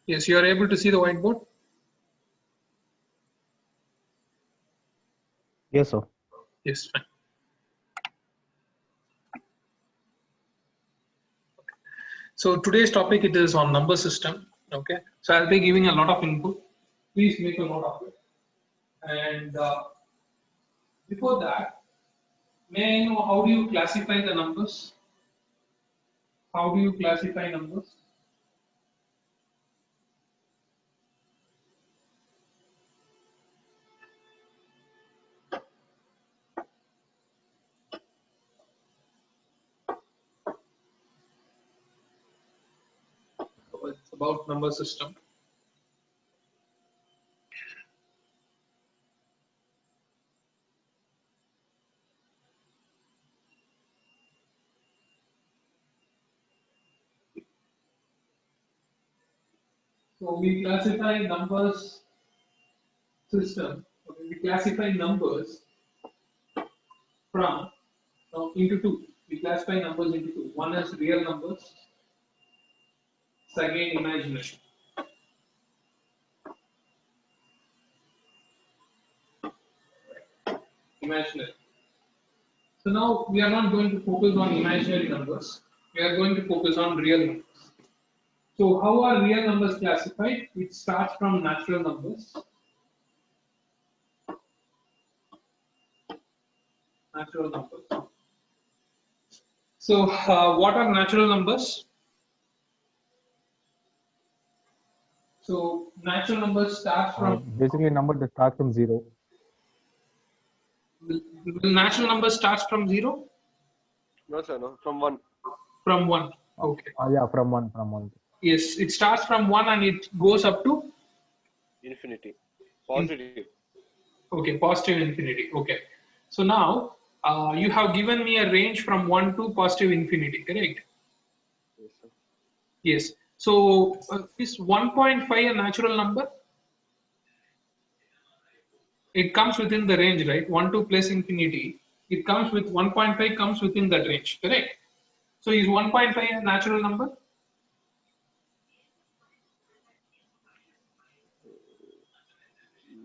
Yes, you are able to see the whiteboard? Yes, sir. Yes, fine. So today's topic, it is on number system. Okay, so I'll be giving a lot of input. Please make a note of it. And before that, may I know how do you classify the numbers? How do you classify numbers? So it's about number system. So we classify numbers system. Okay, we classify numbers from into two. We classify numbers into two. One is real numbers, second imaginary. Imaginary. So now we are not going to focus on imaginary numbers. We are going to focus on real numbers. So how are real numbers classified? It starts from natural numbers. Natural numbers. So what are natural numbers? So natural numbers starts from Basically, a number that starts from 0. will natural numbers starts from 0? No, sir, no, from 1. From 1. Okay. Yeah, from 1. Yes, it starts from 1 and it goes up to Infinity. Positive. okay, positive infinity. Okay. So now you have given me a range from 1 to positive infinity, correct? Yes, sir. Yes. So is 1.5 a natural number? It comes within the range, right? 1 to plus infinity. It comes with 1.5 comes within that range, correct? So is 1.5 a natural number?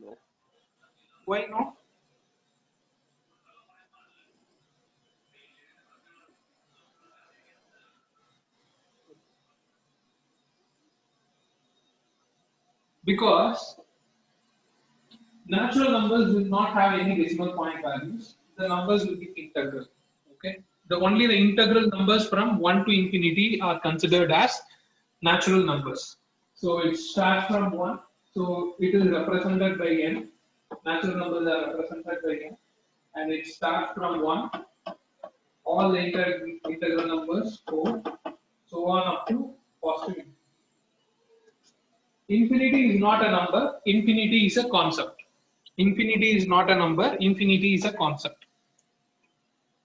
No. Why not? Because natural numbers will not have any decimal point values. The numbers will be integral. Okay. Only the integral numbers from 1 to infinity are considered as natural numbers. So it starts from 1. So it is represented by n. Natural numbers are represented by n. And it starts from 1. All the integral numbers 4. So on up to positive. Infinity is not a number. Infinity is a concept. Infinity is not a number, infinity is a concept.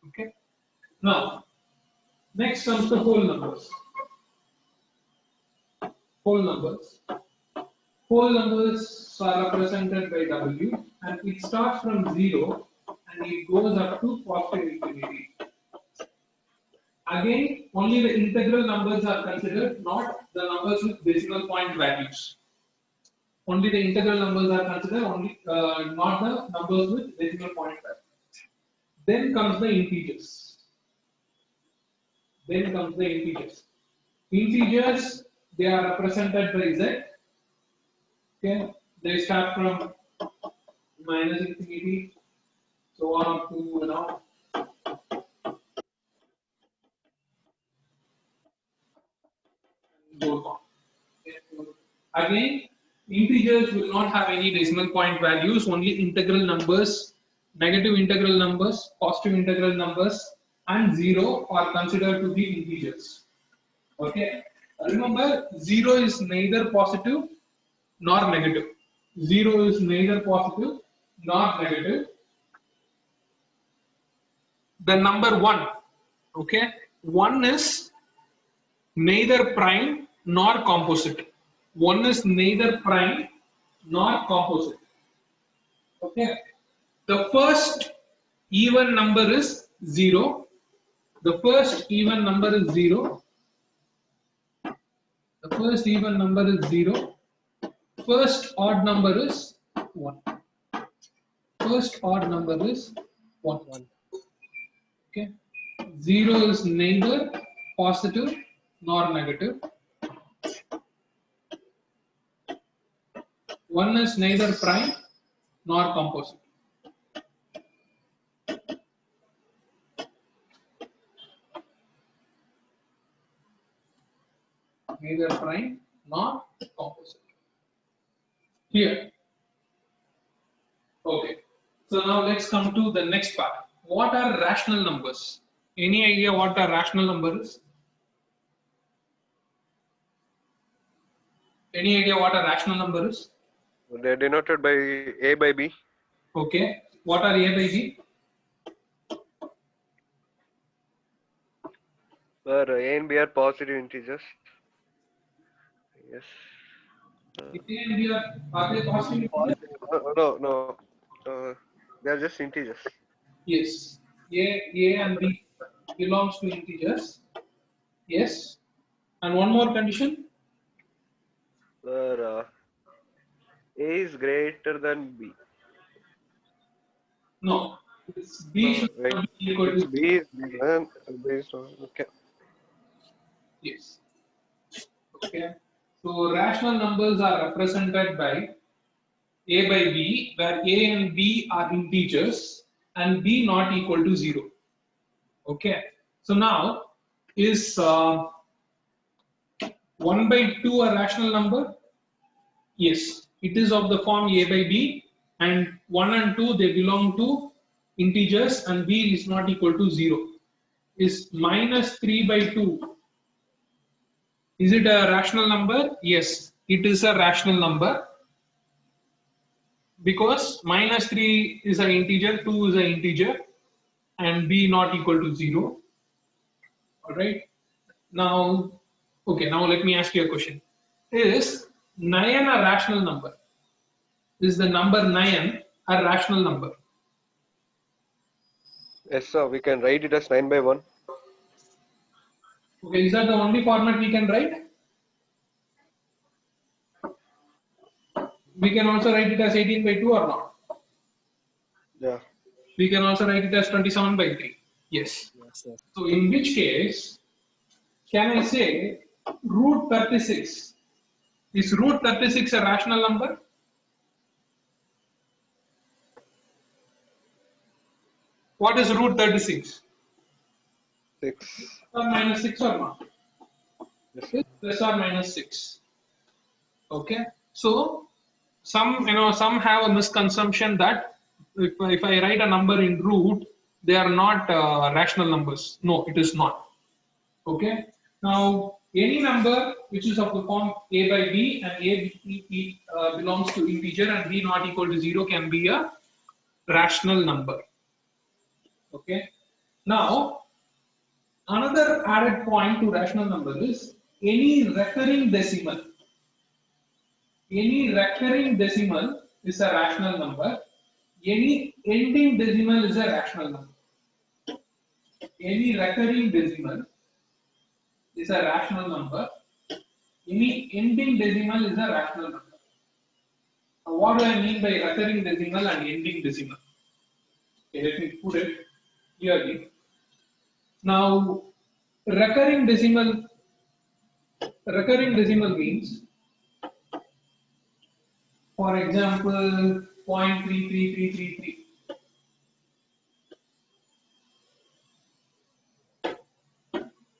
Okay. Now, next comes the whole numbers. Whole numbers. Whole numbers are represented by W and it starts from 0 and it goes up to positive infinity. Again, only the integral numbers are considered, not the numbers with decimal point values. Only the integral numbers are considered, only not the numbers with decimal point values. Then comes the integers. Then comes the integers. Integers, they are represented by Z. Okay, they start from minus infinity, so on up to now. Goes on. Okay. Again, integers will not have any decimal point values, only integral numbers, negative integral numbers, positive integral numbers, and 0 are considered to be integers. Okay. Remember, 0 is neither positive nor negative. 0 is neither positive nor negative. The number 1, okay, 1 is neither prime nor composite. 1 is neither prime nor composite. Okay. The first even number is 0. The first even number is 0. The First even number is 0. First odd number is 1. First odd number is 1. Okay. 0 is neither positive nor negative. 1 is neither prime nor composite. Neither prime nor composite. Here. Okay. So now let's come to the next part. What are rational numbers? Any idea what a rational number is? Any idea what a rational number is? They are denoted by A by B. Okay. What are A by B? Where A and B are positive integers. Yes. A and B are they positive? No. They are just integers. Yes. A and B belongs to integers. Yes. And one more condition. Where A is greater than B. No. It's B should Right. not be equal It's to B is B and B is not. Okay. yes. Okay. So rational numbers are represented by A by B, where A and B are integers and B not equal to 0. Okay. So now is 1 by 2 a rational number? Yes. It is of the form A by B, and 1 and 2 they belong to integers and B is not equal to 0. Is minus 3 by 2. Is it a rational number? Yes, it is a rational number because minus 3 is an integer, 2 is an integer, and B not equal to 0. Alright. Now, okay, now let me ask you a question. Is 9 a rational number? Is the number 9 a rational number? Yes, sir. We can write it as 9 by 1. Okay, is that the only format we can write? We can also write it as 18 by 2 or not? Yeah. We can also write it as 27 by 3. Yes. Yes, sir. So in which case, can I say root 36? Is root 36 a rational number? What is root 36? 6. Or minus 6 or not? Yes. It's plus or minus 6. Okay. So some have a misconception that if I write a number in root, they are not rational numbers. No, it is not. Okay. Now any number which is of the form A by B and A belongs to integer and B not equal to 0 can be a rational number. Okay. Now another added point to rational number is any recurring decimal. Any recurring decimal is a rational number. Any ending decimal is a rational number. Any recurring decimal is a rational number. Any ending decimal is a rational number. Now, what do I mean by recurring decimal and ending decimal? Okay, let me put it clearly. Now, recurring decimal means, for example, 0.33333.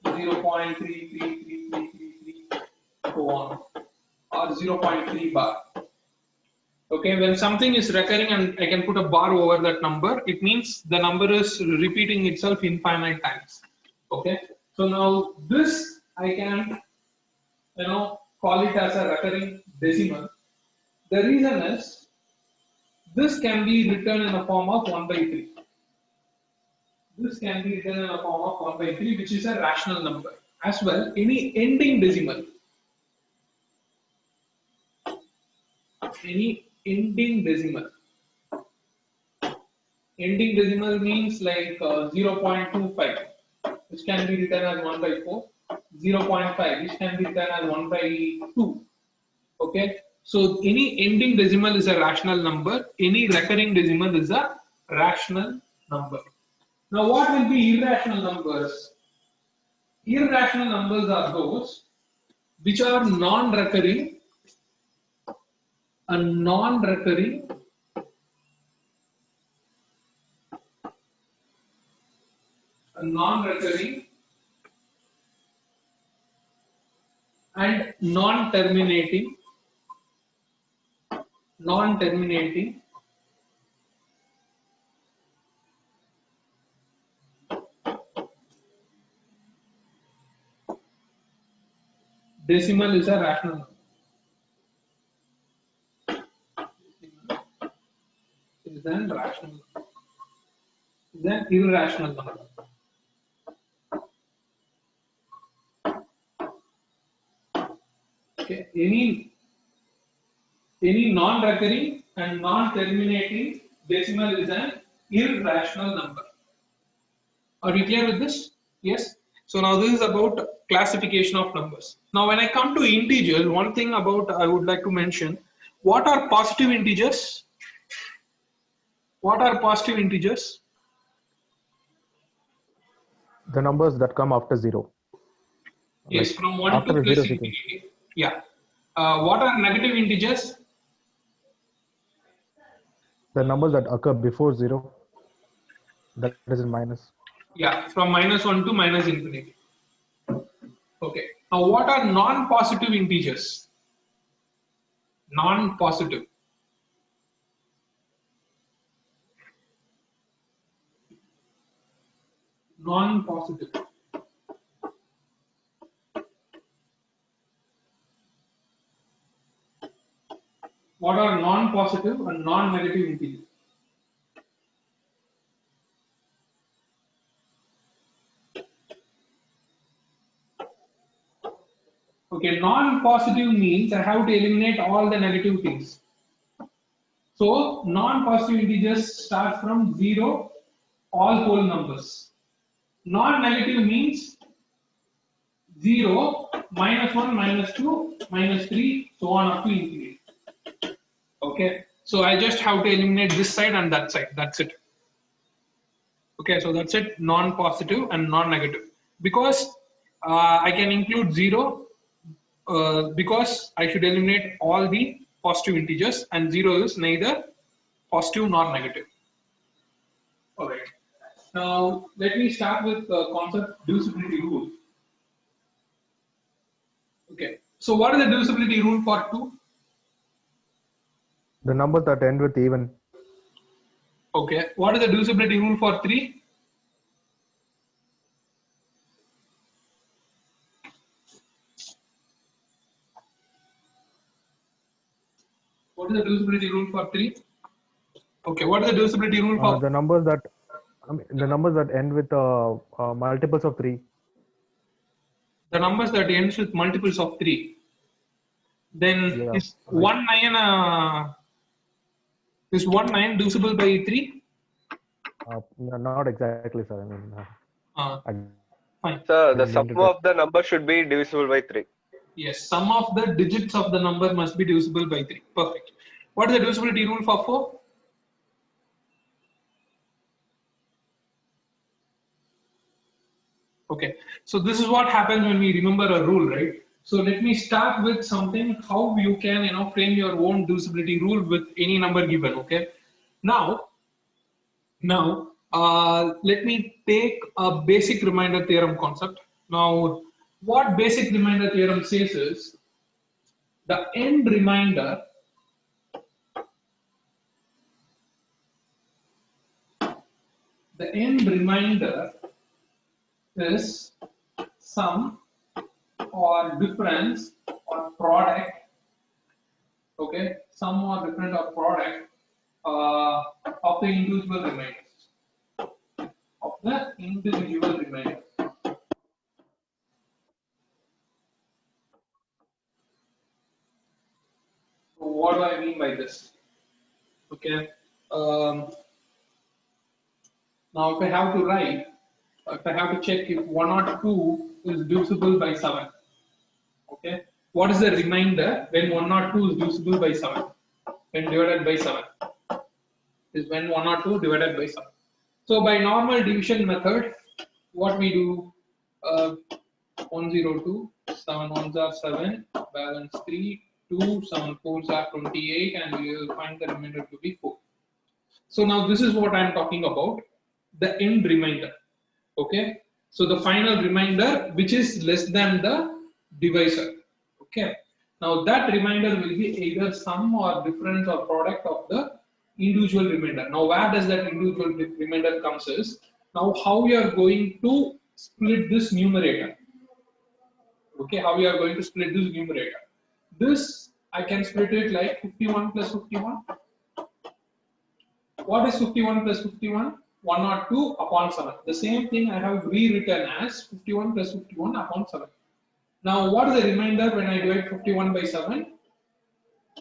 0.33333 go on, or 0.3 bar. Okay, when something is recurring and I can put a bar over that number, it means the number is repeating itself infinite times. Okay, so now this I can call it as a recurring decimal. The reason is this can be written in the form of 1 by 3. This can be written in a form of 1 by 3, which is a rational number. As well, any ending decimal. Any ending decimal. Ending decimal means like 0.25, which can be written as 1 by 4. 0.5, which can be written as 1 by 2. Okay, so any ending decimal is a rational number, any recurring decimal is a rational number. Now, what will be irrational numbers? Irrational numbers are those which are non-recurring, and non-recurring and non-terminating decimal is a rational number. Is an rational number. Is an irrational number. Okay, any non-recurring and non-terminating decimal is an irrational number. Are we clear with this? Yes. So now this is about classification of numbers. Now when I come to integers, one thing about I would like to mention, what are positive integers? What are positive integers? The numbers that come after 0. Yes, Like from 1 after to a plus zero sequence. infinity. Yeah. What are negative integers? The numbers that occur before 0, that is in minus. Yeah, from -1 to minus infinity. Okay. Now what are non-positive integers? Non-positive. Non-positive. What are non-positive and non-negative integers? Okay, non-positive means I have to eliminate all the negative things. So non-positive integers start from 0, all whole numbers. Non-negative means 0, -1, -2, -3, so on up to infinity. Okay, so I just have to eliminate this side and that side. That's it. Okay, so that's it. Non-positive and non-negative. Because I can include 0 because I should eliminate all the positive integers, and 0 is neither positive nor negative. All right. Now let me start with the concept divisibility rule. Okay. So what is the divisibility rule for 2? The numbers that end with even. Okay. What is the divisibility rule for 3? What is the divisibility rule for 3? Okay. What is the divisibility rule for The numbers that end with multiples of 3. the numbers that ends with multiples of 3? Then Yeah, is right. 1 9 divisible by 3? Not exactly, sir. I mean, Fine. Sir, the I'm sum going to try. of the number should be divisible by 3. Yes, sum of the digits of the number must be divisible by 3. Perfect. What is the divisibility rule for 4? Okay, so this is what happens when we remember a rule, right? So let me start with something how you can frame your own divisibility rule with any number given. Okay, now let me take a basic remainder theorem concept. Now, what basic remainder theorem says is the end remainder is sum or difference or product. Okay, sum or difference or product of the individual remainders. So what do I mean by this? Okay, now if I have to check if 1 or 2 is divisible by 7. Okay. What is the remainder when 102 is divisible by 7? When divided by 7 is when 102 divided by 7. So by normal division method, what we do, 102, 7 ones are 7, balance 3, 2, 7 fours are 28, and we will find the remainder to be 4. So now this is what I am talking about, the end remainder. Okay, so the final remainder which is less than the divisor. Okay, now that remainder will be either sum or difference or product of the individual remainder. Now where does that individual remainder comes is, now how we are going to split this numerator. Okay, how we are going to split this numerator. This I can split it like 51 plus 51. What is 51 plus 51? 102 upon 7. The same thing I have rewritten as 51 plus 51 upon 7. Now, what is the remainder when I divide 51 by 7?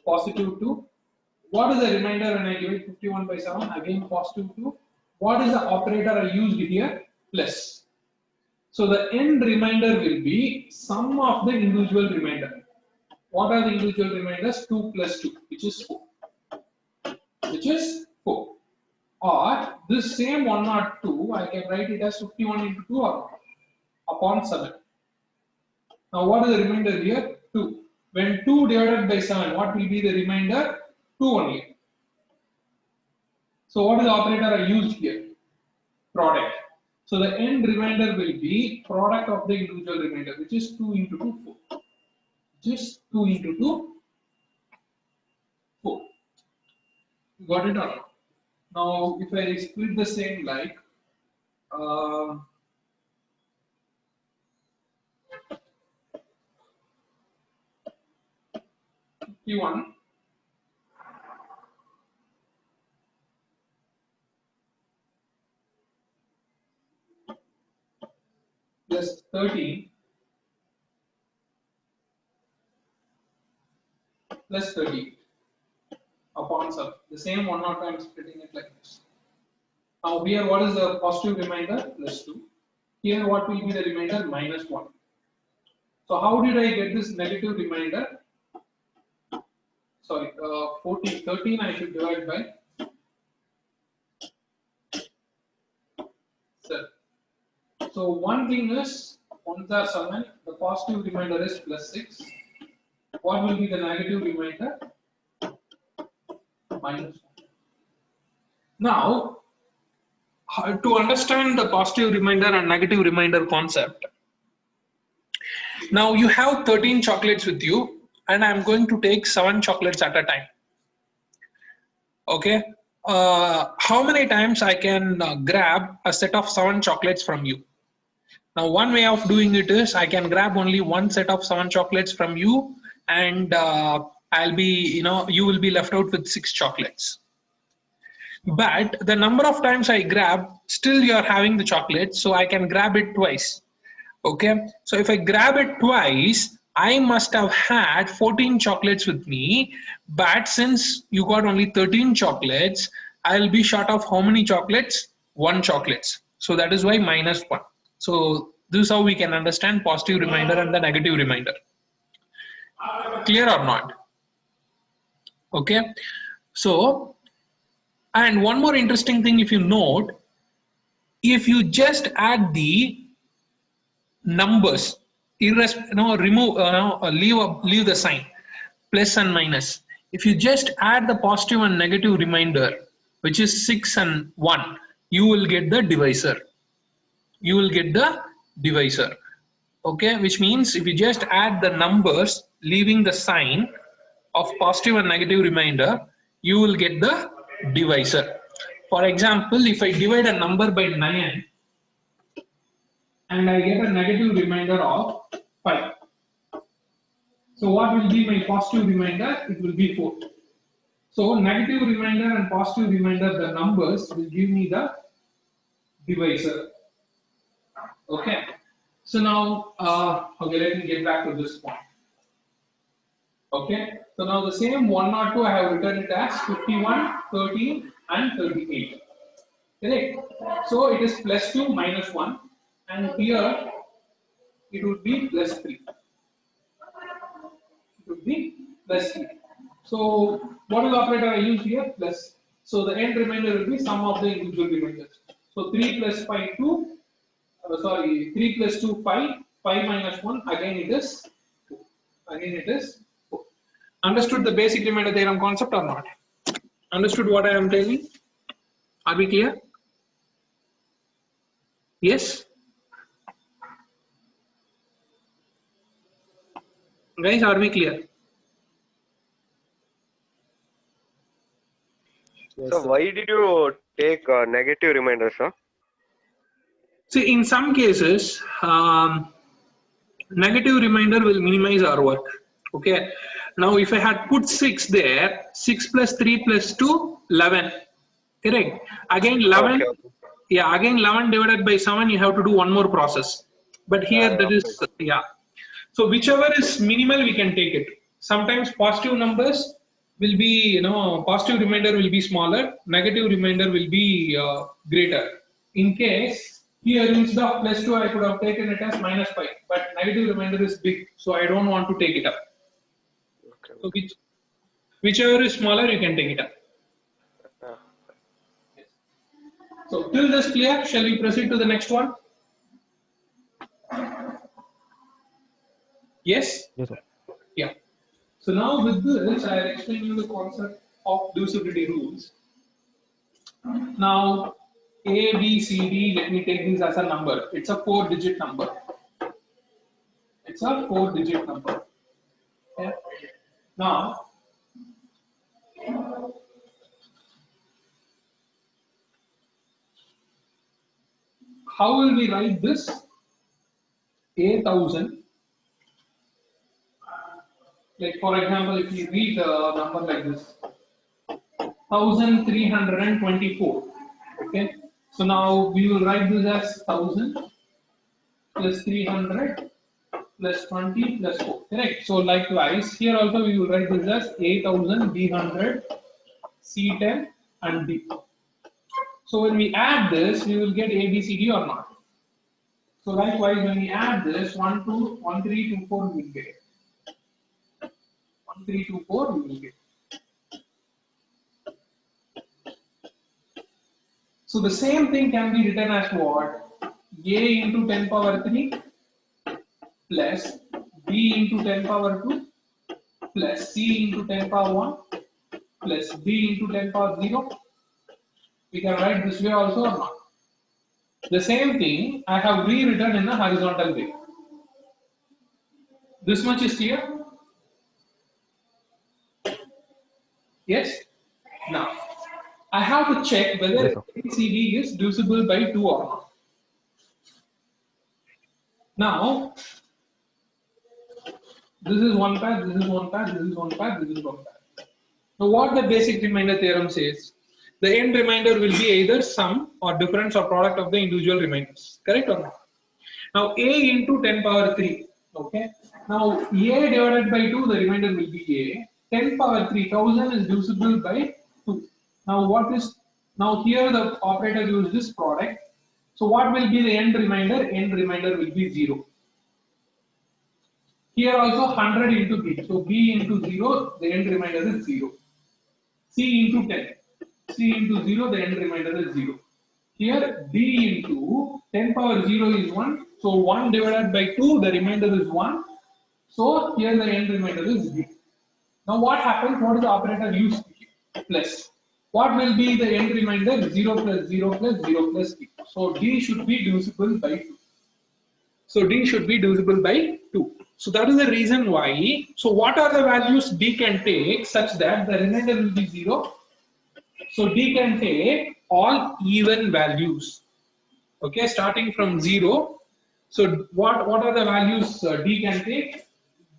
Positive 2. What is the remainder when I divide 51 by 7? Again, positive 2. What is the operator I used here? Plus. So, the end remainder will be sum of the individual remainder. What are the individual remainders? 2 plus 2, which is 4. Which is 4. Or this same 102, I can write it as 51 into 2 upon 7. Now what is the remainder here? 2. When 2 divided by 7, what will be the remainder? 2 only. So what is the operator I used here? Product. So the end remainder will be product of the individual remainder, which is 2 into 2, 4. Which is 2 into 2, 4. Got it or not? Now, if I split the same like 51 plus 13 plus 30 upon 7. The same 102 I am splitting it like this. Now here what is the positive remainder? Plus 2. Here what will be the remainder? Minus 1. So how did I get this negative remainder? Sorry, 13 I should divide by 7. So one thing is, ones are 7, the positive remainder is plus 6. What will be the negative remainder? Minus 1. Now, to understand the positive remainder and negative remainder concept, now you have 13 chocolates with you and I'm going to take 7 chocolates at a time. Okay, how many times I can grab a set of 7 chocolates from you? Now one way of doing it is I can grab only one set of 7 chocolates from you and I'll be, you will be left out with 6 chocolates. But the number of times I grab, still you're having the chocolate, so I can grab it twice. Okay, so if I grab it twice, I must have had 14 chocolates with me, but since you got only 13 chocolates, I'll be short of how many chocolates? 1 chocolates. So that is why minus 1. So this is how we can understand positive remainder and the negative remainder. Clear or not? Okay, so, and one more interesting thing, if you note, if you just add the numbers, leave the sign, plus and minus. If you just add the positive and negative remainder, which is 6 and 1, you will get the divisor. You will get the divisor. Okay, which means if you just add the numbers, leaving the sign of positive and negative remainder, you will get the divisor. For example, if I divide a number by 9 and I get a negative remainder of 5. So what will be my positive remainder? It will be 4. So negative remainder and positive remainder, the numbers will give me the divisor. Okay. So now, okay, let me get back to this point. Okay. So now the same 102 I have written it as 51, 13 and 38. Correct. So it is plus 2 minus 1 and here it would be plus 3. It would be plus 3. So what is the operator I use here? Plus. So the end remainder will be sum of the individual remainders. So 3 plus 5, 2. 3 plus 2, 5. 5 minus 1. Again it is 4. Again it is 4. Understood the basic remainder theorem concept or not? Understood what I am telling? Are we clear? Yes? Guys, are we clear? So why did you take negative remainder, sir? See, in some cases, negative remainder will minimize our work. Okay. Now, if I had put 6 there, 6 plus 3 plus 2, 11. Correct. Again, 11. Okay. Yeah, again 11 divided by 7, you have to do one more process. But here Yeah, that yeah, is, yeah. So whichever is minimal, we can take it. Sometimes positive numbers will be, positive remainder will be smaller, negative remainder will be greater. In case here instead of plus 2, I could have taken it as minus 5, but negative remainder is big, so I don't want to take it up. Okay. So whichever is smaller, you can take it up. Yeah. So till this clear, shall we proceed to the next one? Yes? Yes, sir. Yeah. So now with this, I will explain you the concept of divisibility rules. Now, A, B, C, D, let me take this as a number. It's a 4-digit number. It's a 4-digit number. Okay. Now, how will we write this? A1000. Like for example, if we read a number like this, 1324. Okay. So now we will write this as 1000 plus 300 plus 20 plus 4. Correct. So likewise, here also we will write this as 8000, B100, C10 and D. So when we add this, we will get A, B, C, D or not. So likewise, when we add this, 1, 2, 1, 3, 2, 4, we will get it. 1, 3, 2, 4, we will get it. So the same thing can be written as what? A into 10 power 3 plus B into 10 power 2 plus C into 10 power 1 plus D into 10 power 0. We can write this way also or not. The same thing I have rewritten in a horizontal way. This much is clear? Yes? Now, I have to check whether Yes, sir. ABCD is divisible by 2 or not. Now, this is one pair, this is one pair, this is one pair, this is one pair. Now, what the basic remainder theorem says? The end remainder will be either sum or difference or product of the individual remainders. Correct or not? Now, A into 10 power 3. Okay. Now, A divided by 2, the remainder will be A. 10 power 3, 1000 is divisible by 2. Now, now here the operator uses this product. So, what will be the end remainder? End remainder will be 0. Here also 100 into B. So, B into 0, the end remainder is 0. C into 10. C into 0, the end remainder is 0. Here D into 10 power 0 is 1. So 1 divided by 2, the remainder is 1. So here the end remainder is B. Now what happens? What is the operator used? Plus. What will be the end remainder? 0 plus 0 plus 0 plus D. So D should be divisible by 2. So D should be divisible by 2. So that is the reason why. So what are the values D can take such that the remainder will be 0? So D can take all even values. Okay, starting from 0. So what are the values D can take?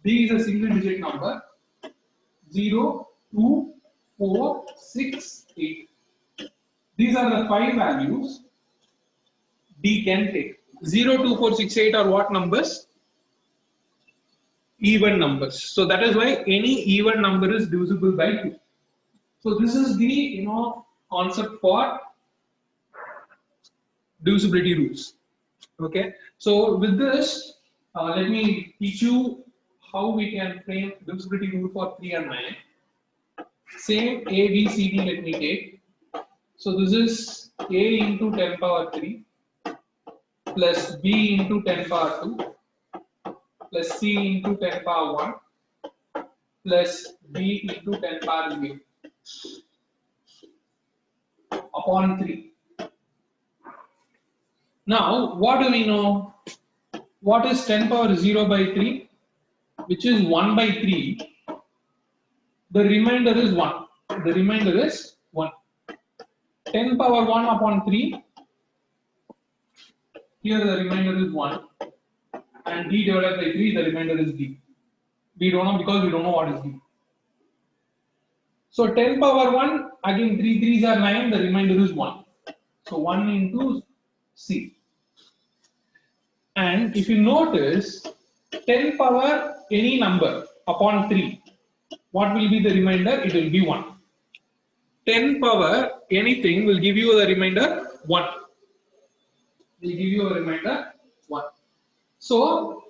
D is a single digit number. 0, 2, 4, 6, 8. These are the 5 values D can take. 0, 2, 4, 6, 8 are what numbers? Even numbers. So that is why any even number is divisible by 2. So this is the concept for divisibility rules. Okay. So with this, Let me teach you how we can frame divisibility rule for 3 and 9. Same A, B, C, D let me take. So this is A into 10 power 3 plus B into 10 power 2 plus C into 10 power 1 plus B into 10 power 0 upon 3. Now, what do we know? What is 10 power 0 by 3? Which is 1 by 3. The remainder is 1. The remainder is 1. 10 power 1 upon 3. Here the remainder is 1. And D divided by 3, the remainder is D. We don't know because we don't know what is D. So 10 power 1, again 3 3s are 9, the remainder is 1. So 1 into C. And if you notice, 10 power any number upon 3, what will be the remainder? It will be 1. 10 power anything will give you the remainder 1. Will give you a remainder 1. So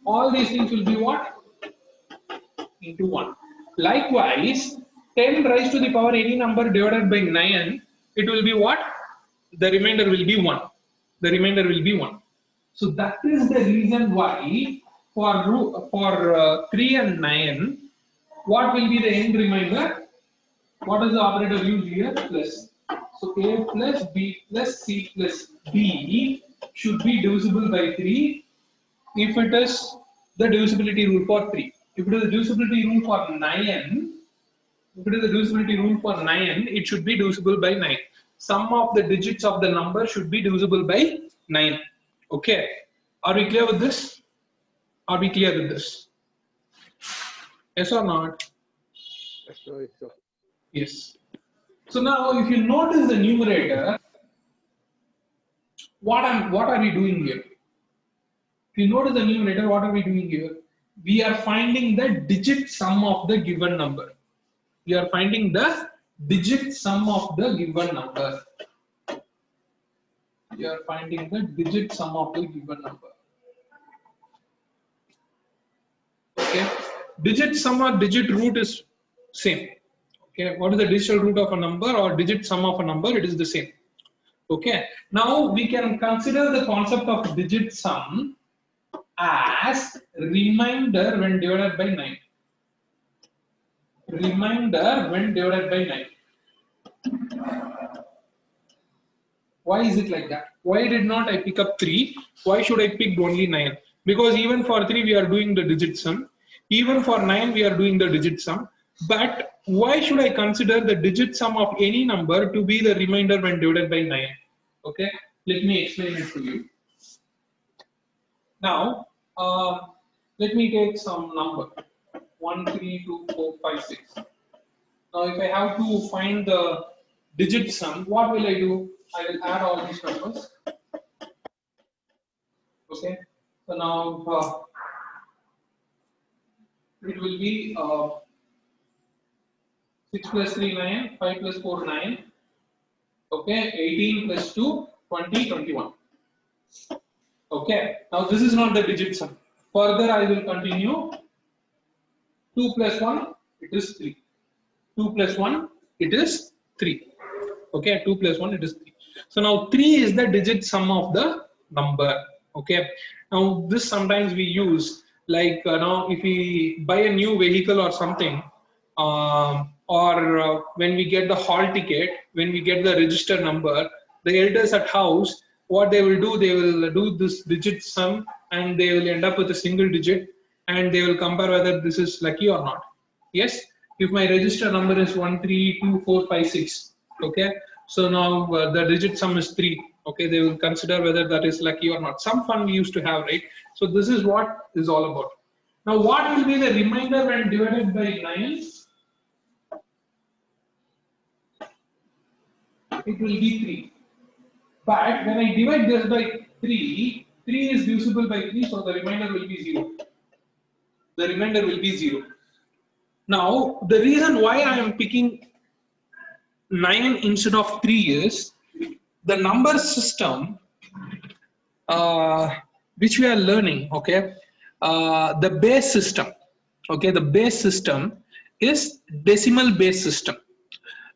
all these things will be what? Into 1. Likewise, 10 raised to the power any number divided by 9, it will be what? The remainder will be 1. The remainder will be 1. So that is the reason why for 3 and 9, what will be the end remainder? What is the operator used here? Plus. So A plus B plus C plus D should be divisible by 3 if it is the divisibility rule for 3. If it is the divisibility rule for 9, it should be divisible by 9. Sum of the digits of the number should be divisible by 9. Okay. Are we clear with this? Are we clear with this? Yes or not? Yes. So now if you notice the numerator, what are we doing here? If you notice the numerator, what are we doing here? We are finding the digit sum of the given number. We are finding the digit sum of the given number. We are finding the digit sum of the given number. Okay. Digit sum or digit root is same. Okay. What is the digital root of a number or digit sum of a number? It is the same. Okay. Now we can consider the concept of digit sum as remainder when divided by 9. Remainder when divided by 9. Why is it like that? Why did not I pick up 3? Why should I pick only 9? Because even for 3 we are doing the digit sum. Even for 9 we are doing the digit sum. But why should I consider the digit sum of any number to be the remainder when divided by 9? Okay, let me explain it to you. Now, let me take some number 1, 3, 2, 4, 5, 6. Now, if I have to find the digit sum, what will I do? I will add all these numbers. Okay, so now it will be 6 plus 3, 9, 5 plus 4, 9. Okay, 18 plus 2, 20, 21. Okay, now this is not the digit sum. Further, I will continue. 2 plus 1, it is 3. 2 plus 1, it is 3. Okay, 2 plus 1, it is 3. So now 3 is the digit sum of the number. Okay, now this sometimes we use like now if we buy a new vehicle or something, or when we get the hall ticket, when we get the register number, the elders at house, what they will do this digit sum and they will end up with a single digit and they will compare whether this is lucky or not. Yes, if my register number is 132456, okay, so now the digit sum is 3. Okay, they will consider whether that is lucky or not. Some fun we used to have, right? So this is what is all about. Now what will be the remainder when divided by 9? It will be 3. But when I divide this by 3, 3 is divisible by 3, so the remainder will be 0. The remainder will be 0. Now, the reason why I am picking 9 instead of 3 is the number system which we are learning, okay, the base system, okay, the base system is decimal base system,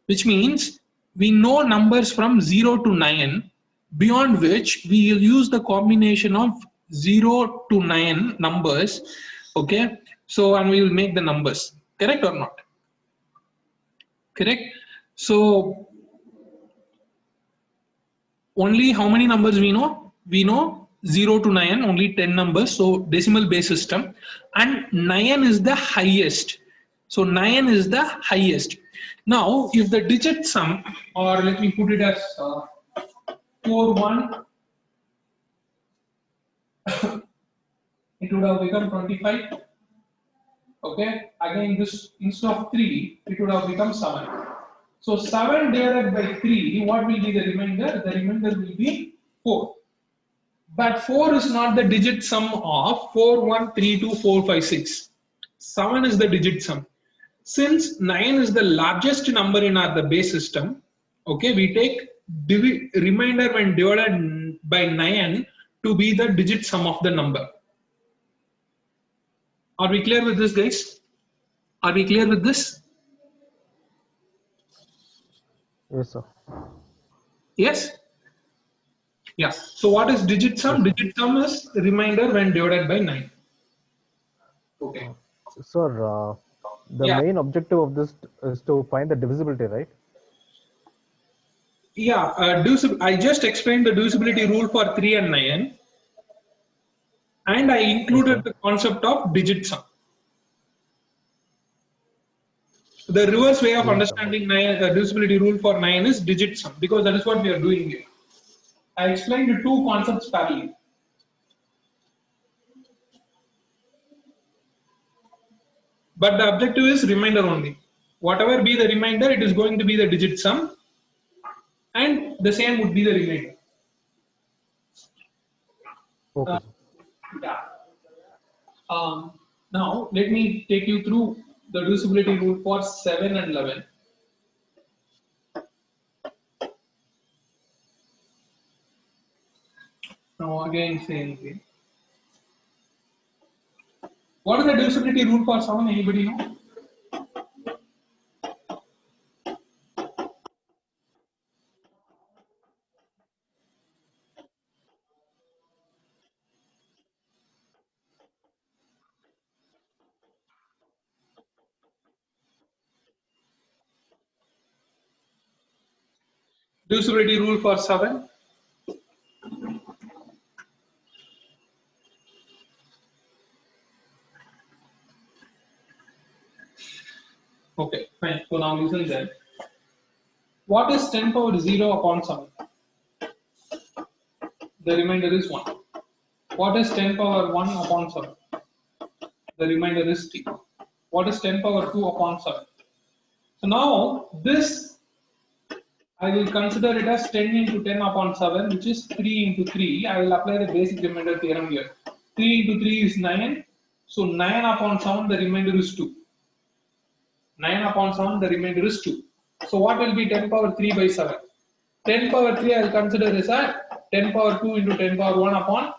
which means we know numbers from 0 to 9, beyond which we will use the combination of 0 to 9 numbers, okay, so and we will make the numbers, correct or not? Correct. So only how many numbers we know? We know 0 to 9, only 10 numbers, so decimal base system, and 9 is the highest. So 9 is the highest. Now, if the digit sum, or let me put it as 4, 1, it would have become 25. Okay, again this instead of 3, it would have become 7. So 7 divided by 3, what will be the remainder? The remainder will be 4. But 4 is not the digit sum of 4, 1, 3, 2, 4, 5, 6. 7 is the digit sum. Since 9 is the largest number in the base system, okay, we take remainder when divided by 9 to be the digit sum of the number. Are we clear with this, guys? Are we clear with this? Yes, sir. Yes? Yeah. So what is digit sum? Yes, sir. Digit sum is remainder when divided by 9. Okay. Sir, the Yeah. main objective of this is to find the divisibility, right? Yeah. I just explained the divisibility rule for 3 and 9. And I included the concept of digit sum. The reverse way of Digit sum. understanding the divisibility rule for 9 is digit sum, because that is what we are doing here. I explained the two concepts parallel. But the objective is remainder only. Whatever be the remainder, it is going to be the digit sum, and the same would be the remainder. Okay, sir. Yeah. Now, let me take you through the divisibility rule for 7 and 11. Now, again, same thing. What is the divisibility rule for 7? Anybody know? Divisibility rule for 7. Okay, fine. So now listen then. What is 10 power 0 upon 7? The remainder is 1. What is 10 power 1 upon 7? The remainder is 3. What is 10 power 2 upon 7? So now this I will consider it as 10 into 10 upon 7, which is 3 into 3. I will apply the basic remainder theorem here. 3 into 3 is 9. So 9 upon 7, the remainder is 2. 9 upon 7, the remainder is 2. So what will be 10 power 3 by 7? 10 power 3 I will consider as a 10 power 2 into 10 power 1 upon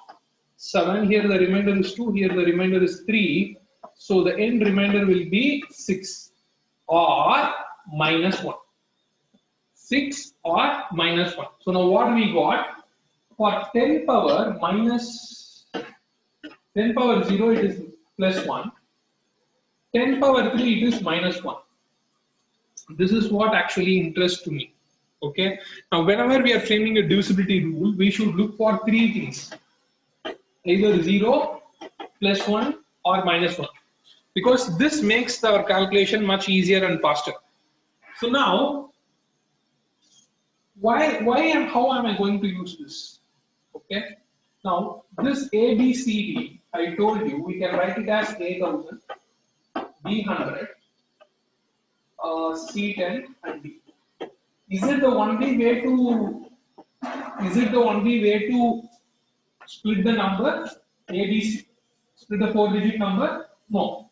7. Here the remainder is 2. Here the remainder is 3. So the end remainder will be 6 or minus 1. 6 or minus 1. So now what we got? For 10 power minus 10 power 0, it is plus 1. 10 power 3, it is minus 1. This is what actually interests to me. Okay. Now, whenever we are framing a divisibility rule, we should look for three things: either 0, plus 1, or minus 1, because this makes our calculation much easier and faster. So now, why and how am I going to use this? Okay. Now, this A, B, C, D, I told you we can write it as A1000, B100, C10, and D. Is it the only way to? Is it the only way to split the number ABC? Split the 4-digit number? No.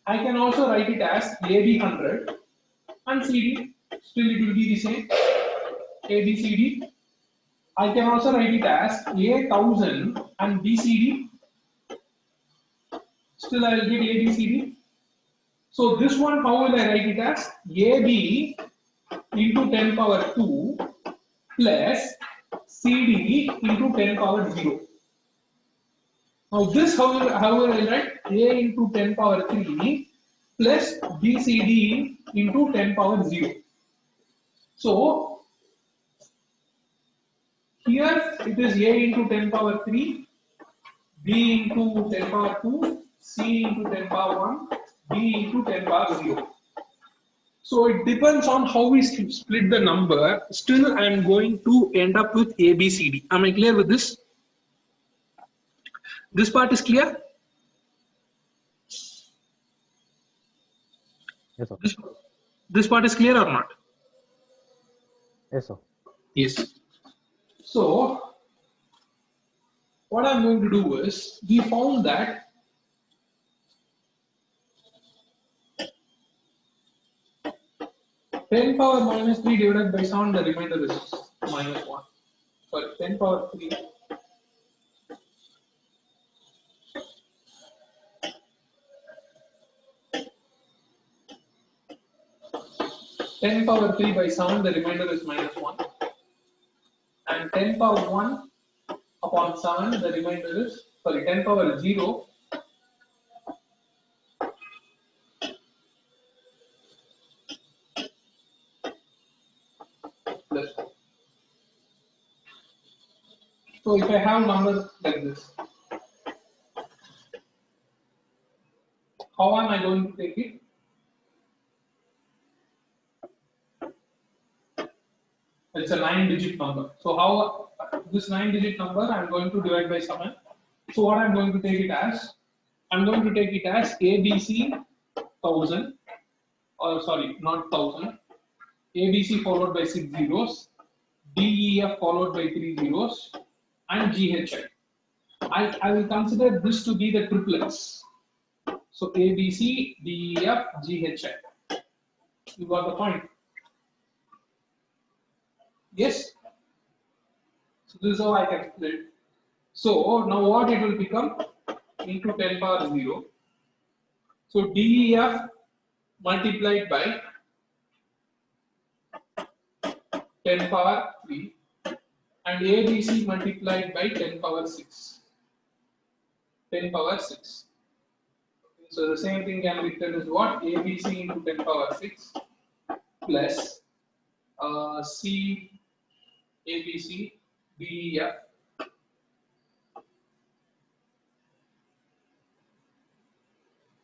I can also write it as AB100 and CD. Still, it will be the same. ABCD. I can also write it as A1000 and BCD. Still I will get ABCD. So this one, how will I write it as? AB into 10 power 2 plus CD into 10 power 0. Now this, how will I write? A into 10 power 3 plus BCD into 10 power 0. So here it is A into 10 power 3, B into 10 power 2, C into 10 power 1, D into 10 power 0. So it depends on how we split the number. Still, I am going to end up with ABCD. Am I clear with this? This part is clear? Yes, sir. This part is clear or not? Yes, sir. Yes. So, what I'm going to do is, we found that 10 power minus 3 divided by 7, the remainder is minus 1. Sorry, 10 power 3. 10 power 3 by 7, the remainder is minus 1. And 10 power 1 upon 7, the remainder is, sorry, 10 power 0. Plus 4. So if I have numbers like this, how am I going to take it? It's a 9-digit number. So how this 9-digit number I'm going to divide by 7. So what I'm going to take it as? I'm going to take it as ABC 1000, or sorry, not 1000. ABC followed by 6 zeros, DEF followed by 3 zeros, and GHI. I will consider this to be the triplets. So ABC, DEF, GHI. You got the point? Yes? So this is how I can split. So now what it will become? Into 10 power 0. So DEF multiplied by 10 power 3 and ABC multiplied by 10 power 6. 10 power 6. So the same thing can be written as what? ABC into 10 power 6 plus C ABC DEF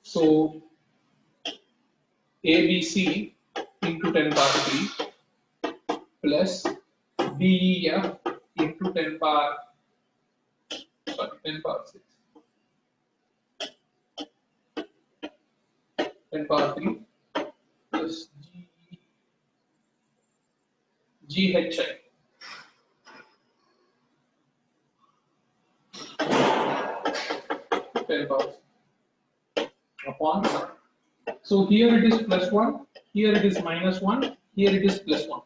so ABC into 10 power 3 plus DEF into 10 power 6 10 power 3 plus GHI upon 7. So here it is plus 1, here it is minus 1, here it is plus 1.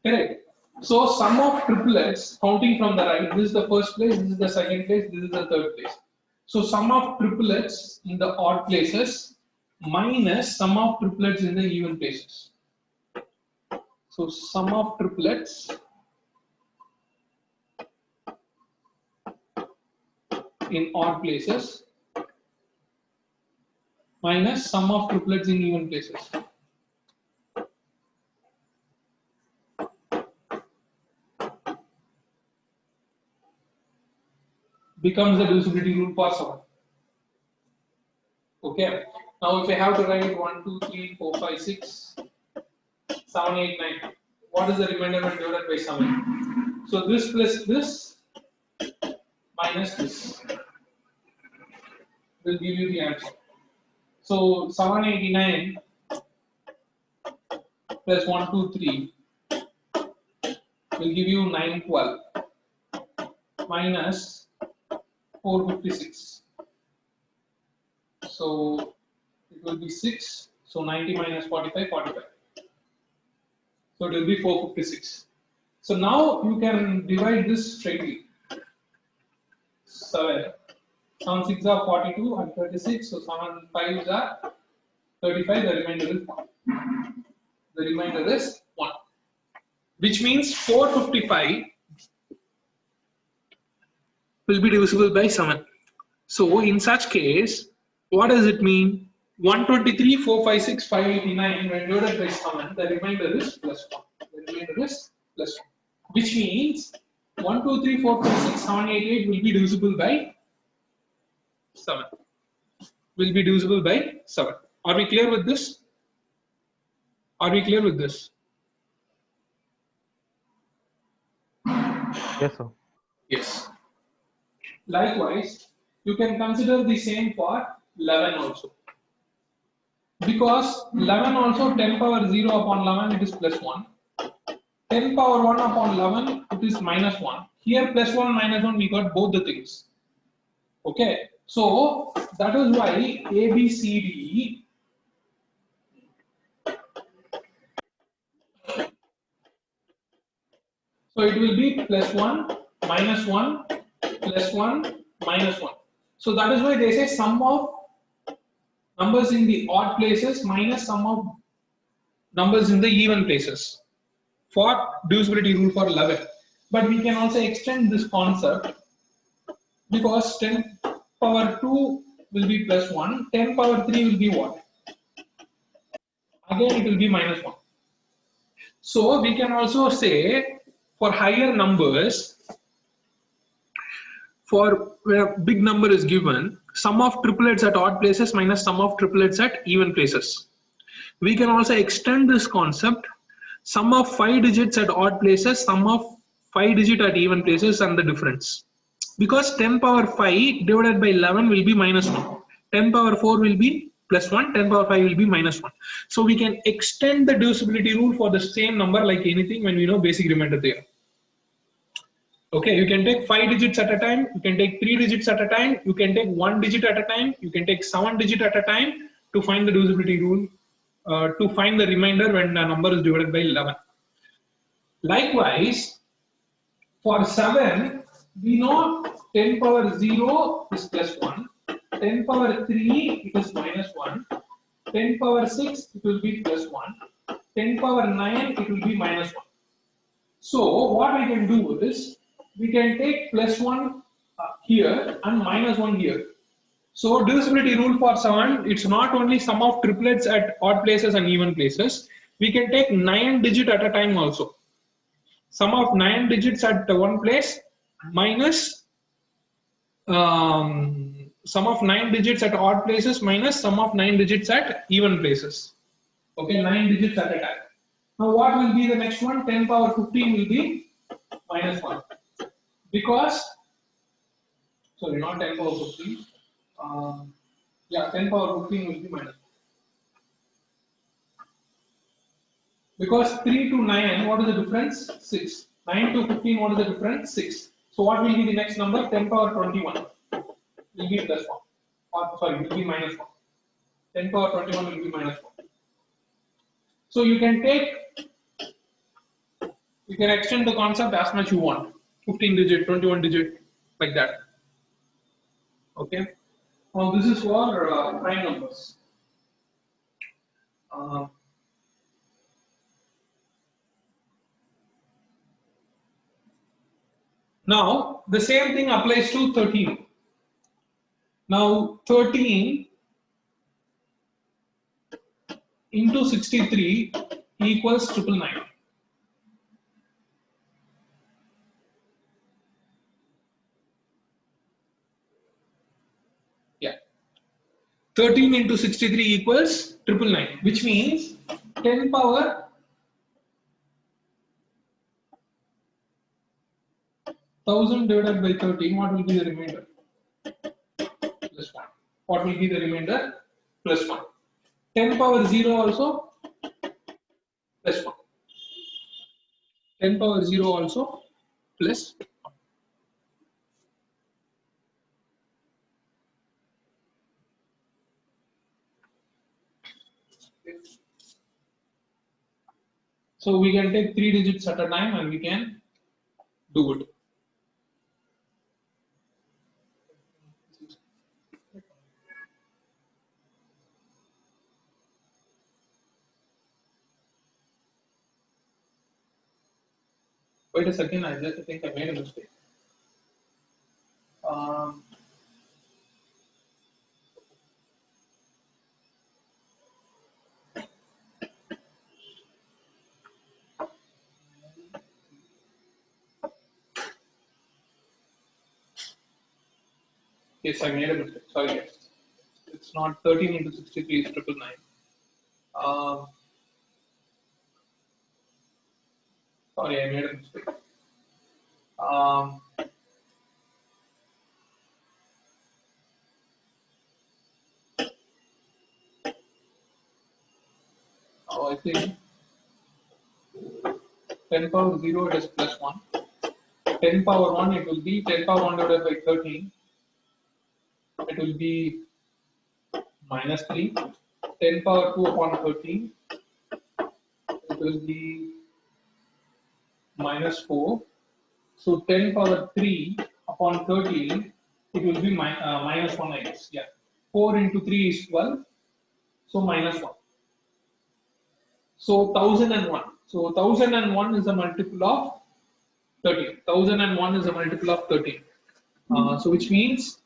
Correct. So sum of triplets, counting from the right, this is the first place, this is the second place, this is the third place. So sum of triplets in the odd places minus sum of triplets in the even places. So sum of triplets in odd places minus sum of triplets in even places. Becomes the divisibility rule for 7. Okay. Now if I have to write 1, 2, 3, 4, 5, 6, 7, 8, 9, what is the remainder when divided by 7? So this plus this minus this will give you the answer. So 789 plus 123 will give you 912 minus 456. So it will be 6. So 90 minus 45, 45. So it will be 456. So now you can divide this straightly. 7. 7 6 are 42 and 36. So 7 5 are 35. The remainder is 1. The remainder is 1. Which means 455 will be divisible by 7. So in such case, what does it mean? 123, 456, 589 when divided by 7, the remainder is plus 1. The remainder is plus 1. Which means 1, 2, 3, 4, 5, 6, 7, 8, 8 will be divisible by 7. Will be divisible by 7. Are we clear with this? Are we clear with this? Yes, sir. Yes. Likewise, you can consider the same for 11 also. Because 11 also 10 power 0 upon 11 it is plus 1. 10 power 1 upon 11 it is minus 1. Here plus 1 minus 1 we got both the things. Okay. So that is why A, B, C, D. So it will be plus 1, minus 1, plus 1, minus 1. So that is why they say sum of numbers in the odd places minus sum of numbers in the even places for divisibility rule for 11. But we can also extend this concept because 10 power 2 will be plus 1, 10 power 3 will be what? Again it will be minus 1. So we can also say for higher numbers, for where a big number is given, sum of triplets at odd places minus sum of triplets at even places. We can also extend this concept, sum of 5 digits at odd places, sum of 5 digit at even places and the difference. Because 10 power 5 divided by 11 will be minus 1. 10 power 4 will be plus 1, 10 power 5 will be minus 1. So we can extend the divisibility rule for the same number like anything when we know basic remainder theorem. Okay, you can take 5 digits at a time, you can take 3 digits at a time, you can take 1 digit at a time, you can take 7 digit at a time to find the divisibility rule, to find the remainder when a number is divided by 11. Likewise, for 7, we know 10 power 0 is plus 1, 10 power 3 it is minus 1, 10 power 6 it will be plus 1, 10 power 9 it will be minus 1. So what we can do is, we can take plus 1 here and minus 1 here. So divisibility rule for 7, it's not only sum of triplets at odd places and even places. We can take 9 digit at a time also. Sum of 9 digits at one place minus sum of 9 digits at odd places minus sum of 9 digits at even places. Okay, 9 digits at a time. Now what will be the next one? 10 power 15 will be minus 1. Because, sorry, not 10 power 15. Yeah, 10 power 15 will be minus 1. Because 3 to 9, what is the difference? 6. 9 to 15, what is the difference? 6. So what will be the next number? 10 power 21 will be plus 1. Or sorry, will be minus 1. 10 power 21 will be minus 1. So you can extend the concept as much you want. 15 digit, 21 digit, like that. Okay. Now this is for prime numbers. Now the same thing applies to 13. Now 13 into 63 equals 999. Yeah. 13 into 63 equals 999, which means 10 power 1000 divided by 13, what will be the remainder? Plus 1. What will be the remainder? Plus 1. 10 power 0 also plus 1. 10 power 0 also plus 1. So we can take 3 digits at a time and we can do it. Wait a second, I just think I made a mistake. Um, yes, I made a mistake. Sorry, guys. It's not 13 into 63 is 999. Sorry, I made a mistake. Um, I think 10 power 0 it is plus 1. 10 power 1 it will be 10 power 1 divided by 13. It will be minus 3. 10 power 2 upon 13. It will be minus 4. So 10 power 3 upon 13, it will be minus 1, I guess. Yeah. 4 into 3 is 12. So minus 1. So 1001. So 1001 is a multiple of 13. 1001 is a multiple of 13. So which means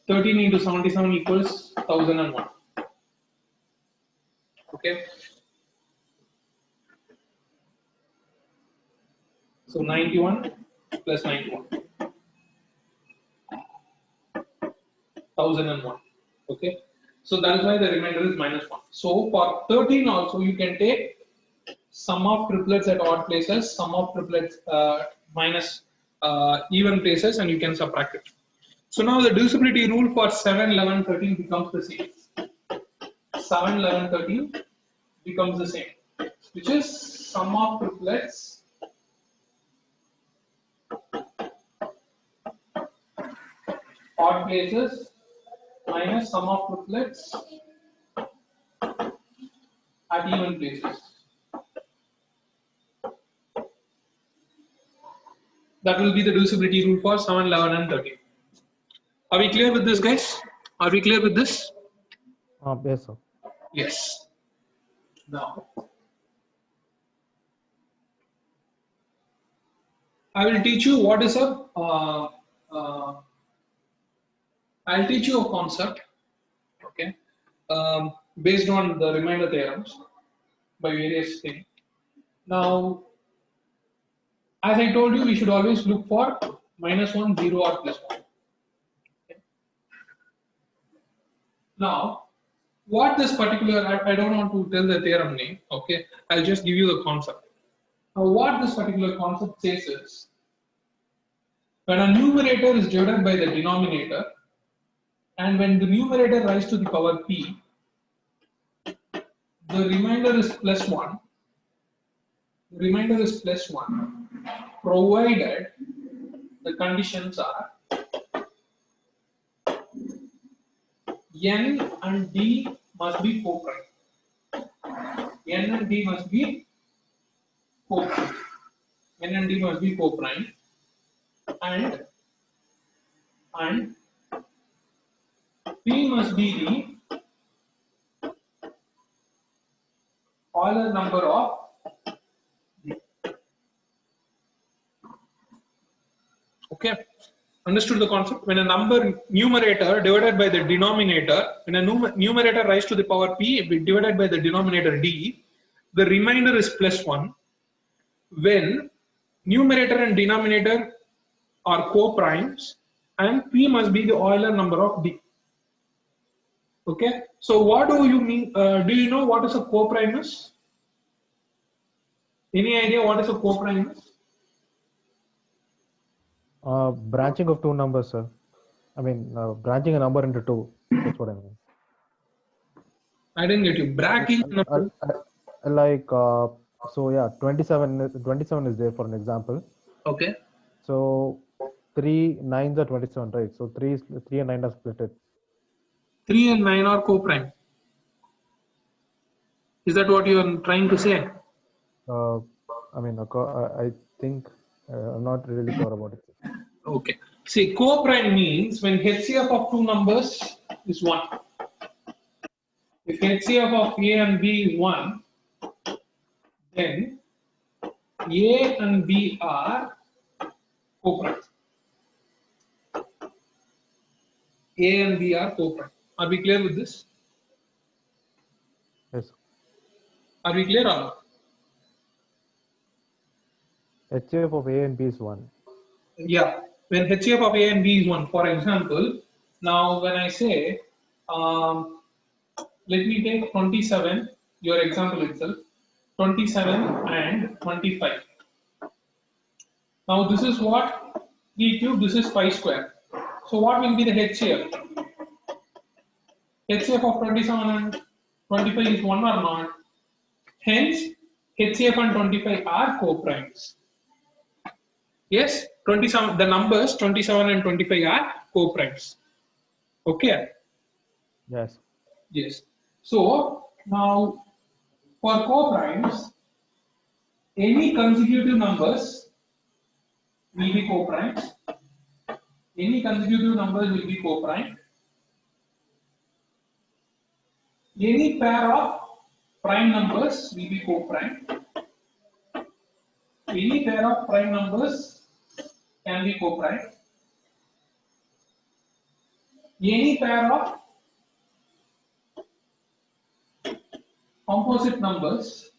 13 into 77 equals 1001. Okay. So 91 plus 91. 1001. Okay. So that is why the remainder is minus 1. So for 13 also you can take sum of triplets at odd places, sum of triplets minus even places, and you can subtract it. So now the divisibility rule for 7, 11, 13 becomes the same. 7, 11, 13 becomes the same, which is sum of triplets odd places minus sum of triplets at even places. That will be the divisibility rule for 7, 11, and 13. Are we clear with this, guys? Are we clear with this? Yes, sir. Yes. Now, I will teach you what is a. I'll teach you a concept, okay, based on the remainder theorems by various things. Now, as I told you, we should always look for minus 1, 0, or plus 1. Okay. Now, what this particular, I don't want to tell the theorem name, okay, I'll just give you the concept. Now, what this particular concept says is, when a numerator is divided by the denominator, and when the numerator rises to the power p, the remainder is plus 1. The remainder is plus 1, provided the conditions are n and d must be co-prime. N and d must be co-prime. N and d must be co-prime, and p must be the Euler number of d. Okay, understood the concept? When a number numerator divided by the denominator, when a numerator rises to the power p divided by the denominator d, the remainder is plus 1. When numerator and denominator are co-primes, and p must be the Euler number of d. Okay, so what do you mean? Do you know what is a co-prime is? Any idea what is a co-prime is? Branching of two numbers, sir. I mean, branching a number into two. That's what I mean. I didn't get you. Bracking. Like So yeah, 27 is there for an example. Okay. So 3 9s are 27, right? So 3 and 9 are split. 3 and 9 are co-prime. Is that what you are trying to say? I mean, I think I'm not really sure about it. Okay. See, co-prime means when HCF of two numbers is 1. If HCF of A and B is 1, then A and B are co-prime. A and B are co-prime. Are we clear with this? Yes. Are we clear or not? HCF of A and B is 1. Yeah. When HCF of A and B is 1, for example, now when I say, let me take 27, your example itself, 27 and 25. Now this is what? 3 cube, this is 5 square. So what will be the HCF? HCF of 27 and 25 is 1 or not? Hence, HCF and 25 are co-primes. Yes, 27, the numbers 27 and 25 are co-primes. Okay? Yes. Yes. So, now for co-primes, any consecutive numbers will be co-primes. Any consecutive numbers will be co-prime. Any pair of prime numbers will be co-prime. Any pair of prime numbers can be co-prime. Any pair of composite numbers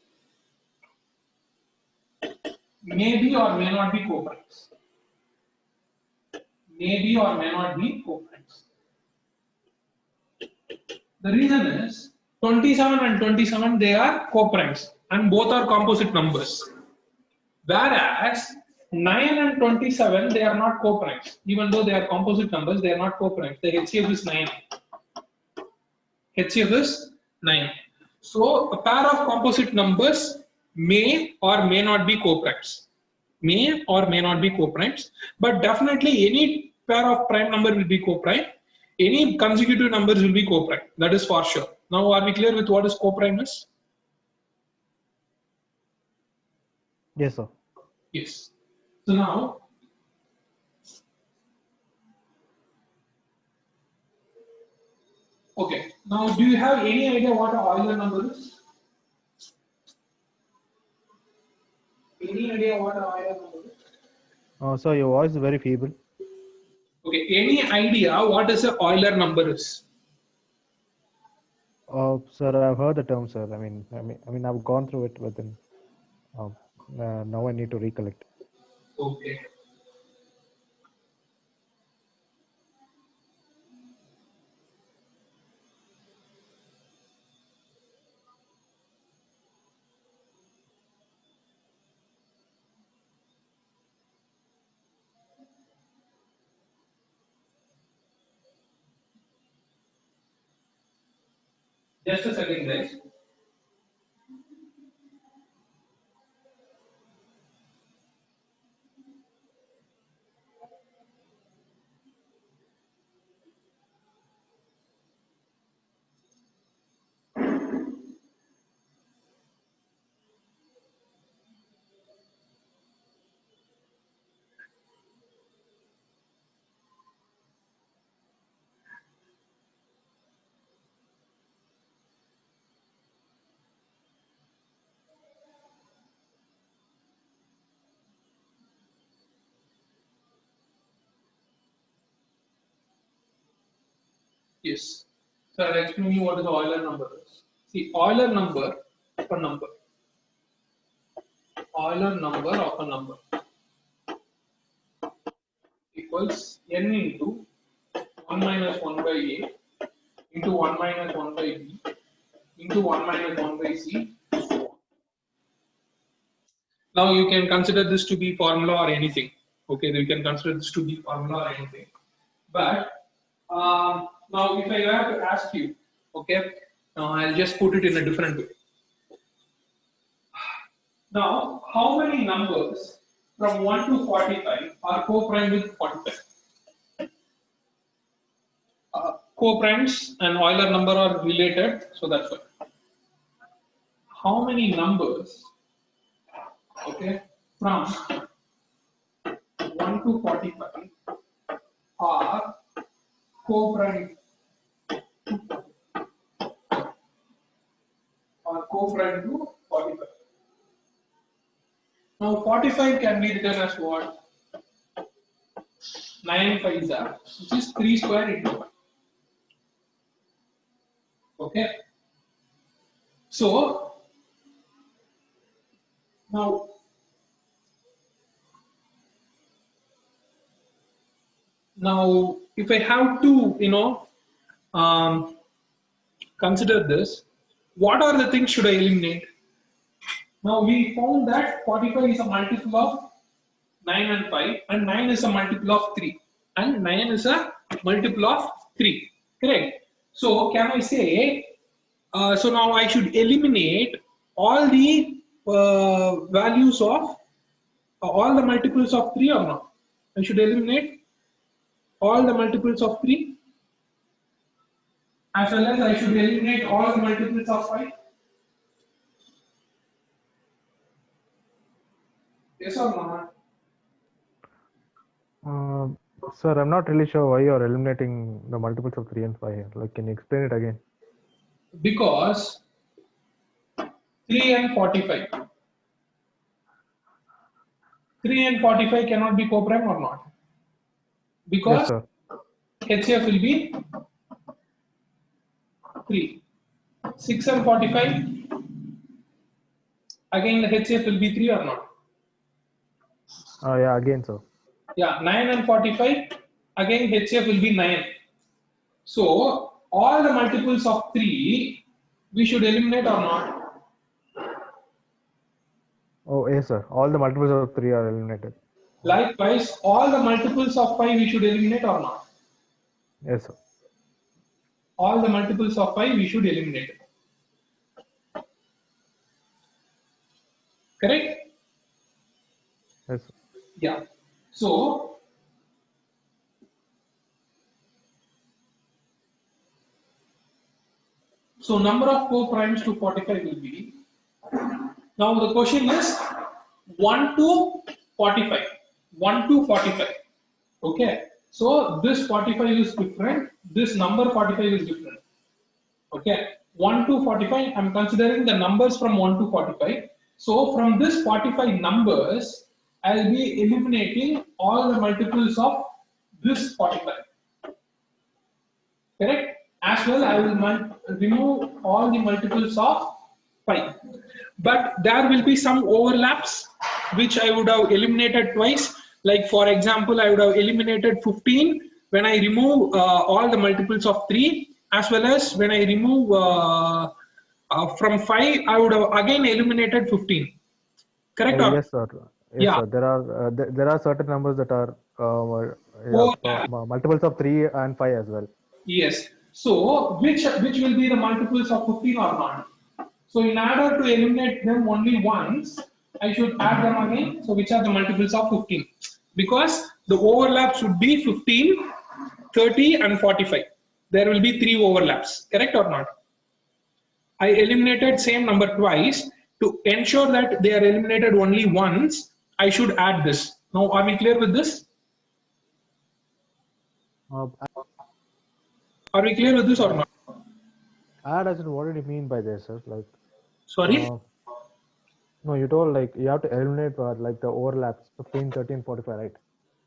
may be or may not be co-primes. May be or may not be co-primes. The reason is 27 and 27 they are co-primes and both are composite numbers. Whereas 9 and 27 they are not co-primes. Even though they are composite numbers, they are not co-primes. The HCF is 9. HCF is 9. So a pair of composite numbers may or may not be co-primes. May or may not be co-primes, but definitely any pair of prime number will be co-prime. Any consecutive numbers will be co-prime. That is for sure. Now, are we clear with what is co-prime is? Yes, sir. Yes. So now, okay. Now, do you have any idea what an Euler number is? Any idea what an Euler number is? So your voice is very feeble. Okay. Any idea what is an Euler number is? Sir, I've heard the term, sir. I mean, I've gone through it, but then now I need to recollect. Okay. Just a second, guys. Yes. So I'll explain you what is the Euler number is. See, Euler number of a number. Euler number of a number equals n into 1 minus 1 by a into 1 minus 1 by b into 1 minus 1 by c. Now you can consider this to be formula or anything. Okay, you can consider this to be formula or anything. But now if I have to ask you, okay, now I'll just put it in a different way. Now, how many numbers from 1 to 45 are co-prime with 45? Co-primes and Euler number are related, so that's why. How many numbers, okay, from 1 to 45 are co-prime to 45? Now 45 can be written as what? 9 5s are, which is 3 square into 1. Okay. So now if I have to, consider this, what are the things should I eliminate? Now we found that 45 is a multiple of 9 and 5, and 9 is a multiple of 3, and 9 is a multiple of 3. Correct? So can I say, so now I should eliminate all the values of all the multiples of 3 or not? I should eliminate all the multiples of 3, as well as I should eliminate all the multiples of 5. Yes or not? Sir, I'm not really sure why you're eliminating the multiples of 3 and 5 here. Like, can you explain it again? Because 3 and 45. 3 and 45 cannot be co-prime or not? Because Yes, sir. HCF will be 3. 6 and 45, again the HCF will be 3 or not? Yeah, again, sir. Yeah, 9 and 45, again HCF will be 9. So all the multiples of 3 we should eliminate or not? Oh, yes, sir. All the multiples of 3 are eliminated. Likewise, all the multiples of 5 we should eliminate or not? Yes, sir. All the multiples of 5 we should eliminate. Correct? Yes, sir. Yeah. So number of co-primes to 45 will be, now the question is 1 to 45. 1 to 45. Okay. So this 45 is different. This number 45 is different. Okay. 1 to 45, I'm considering the numbers from 1 to 45. So from this 45 numbers, I'll be eliminating all the multiples of this 45. Correct? As well, I will remove all the multiples of 5. But there will be some overlaps which I would have eliminated twice. Like for example, I would have eliminated 15 when I remove all the multiples of 3, as well as when I remove from 5, I would have again eliminated 15. Correct? Oh, or yes, sir. Yes, yeah. sir. There are certain numbers that are multiples of 3 and 5 as well. Yes. So which will be the multiples of 15 or not? So in order to eliminate them only once, I should add them again. So which are the multiples of 15? Because the overlap should be 15, 30 and 45. There will be 3 overlaps. Correct or not? I eliminated same number twice. To ensure that they are eliminated only once, I should add this. Now are we clear with this? Are we clear with this or not? Add as in, what did you mean by this, sir? Like, Sorry? no, you told like you have to eliminate like the overlaps 15, 13, 45, right?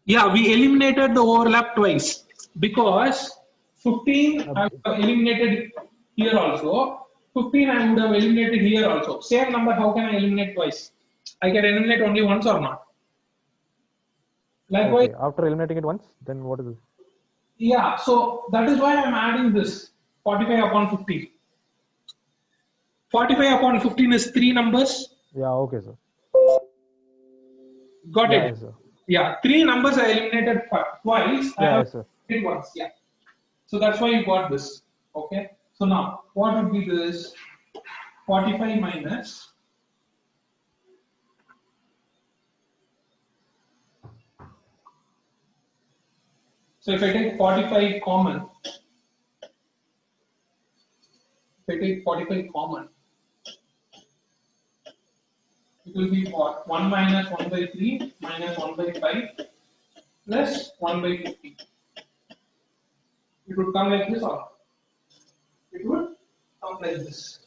Yeah, we eliminated the overlap twice because 15 I would have eliminated here also. 15 I would have eliminated here also. Same number, how can I eliminate twice? I can eliminate only once or not? Likewise, Okay. After eliminating it once, then what is it? yeah, so that is why I am adding this 45 upon 15. 45 upon 15 is 3 numbers. Yeah, okay, sir. Got Yeah, it? yes, sir. Yeah, 3 numbers I eliminated twice. I Yeah, have yes, sir. it once. Yeah. So that's why you got this. Okay. So now, what would be this? 45 minus So if I take 45 common, it will be what? 1 minus 1 by 3 minus 1 by 5 plus 1 by 50. It would come like this or it would come like this.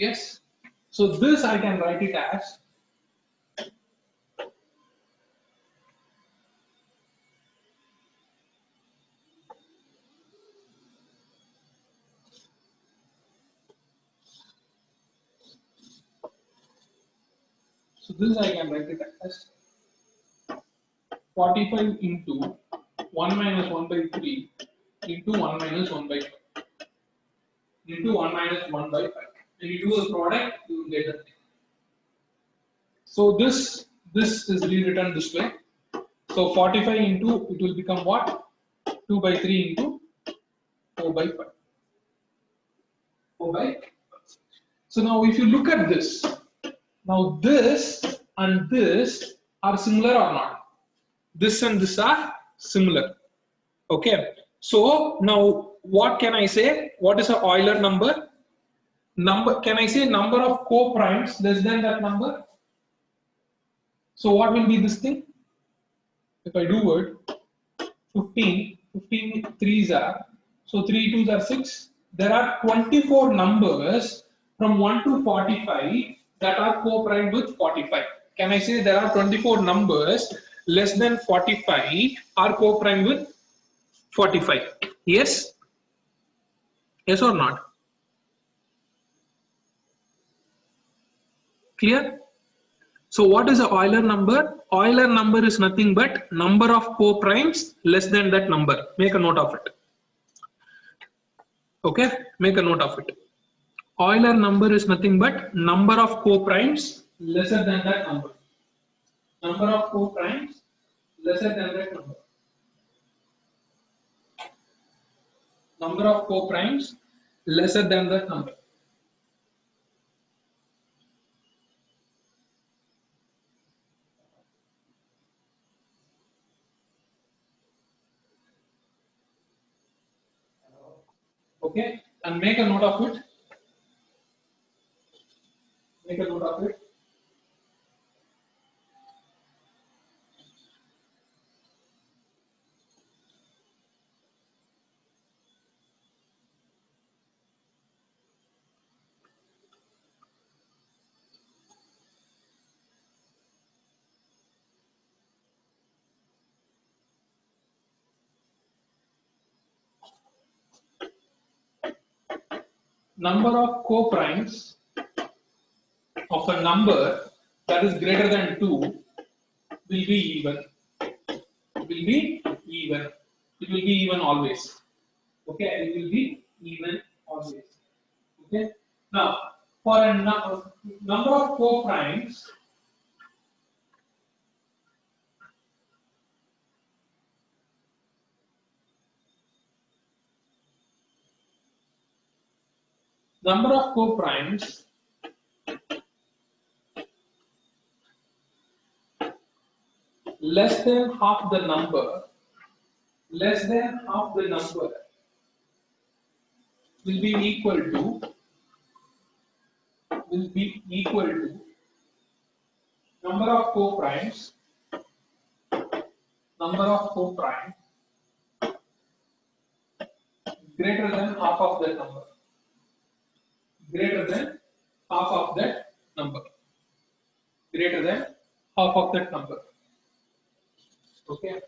Yes. So this I can write it as so this I can write it as 45 into 1 minus 1 by 3 into 1 minus 1 by 5 into 1 minus 1 by 5. When you do the product, you will get the thing. So this is rewritten this way. So 45 into it will become what? 2 by 3 into 4 by 5. 4 by 5. So now if you look at this, now this and this are similar or not? This and this are similar. Okay. So now what can I say? What is a Euler number? Can I say number of co-primes less than that number? So what will be this thing? If I do it, 15 threes are, so 3 twos are 6. There are 24 numbers from 1 to 45 that are co-primed with 45. Can I say there are 24 numbers less than 45 are co-primed with 45? Yes? Yes or not? Clear? So what is a Euler number? Euler number is nothing but number of co-primes less than that number. Make a note of it. Okay, make a note of it. Euler number is nothing but number of co-primes lesser than that number. Number of co-primes lesser than that number. Number of co-primes lesser than that number. Okay, and make a note of it. Make a note of it. Number of co-primes of a number that is greater than 2 will be even. It will be even. It will be even always. Okay, it will be even always. Okay. Now, for a number of co-primes, less than half the number, will be equal to number of co-primes greater than half of that number. Greater than half of that number. Greater than half of that number. Okay.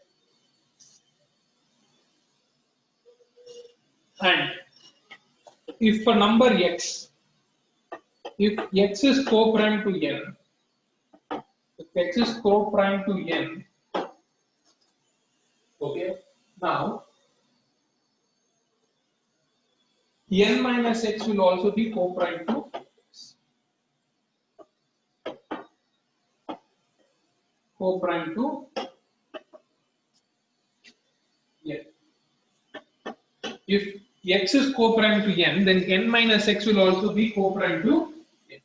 And if a number x, if x is co-prime to n, okay, now n minus x will also be co-prime to x. Co-prime to If x is co-prime to n, then n minus x will also be co-prime to n.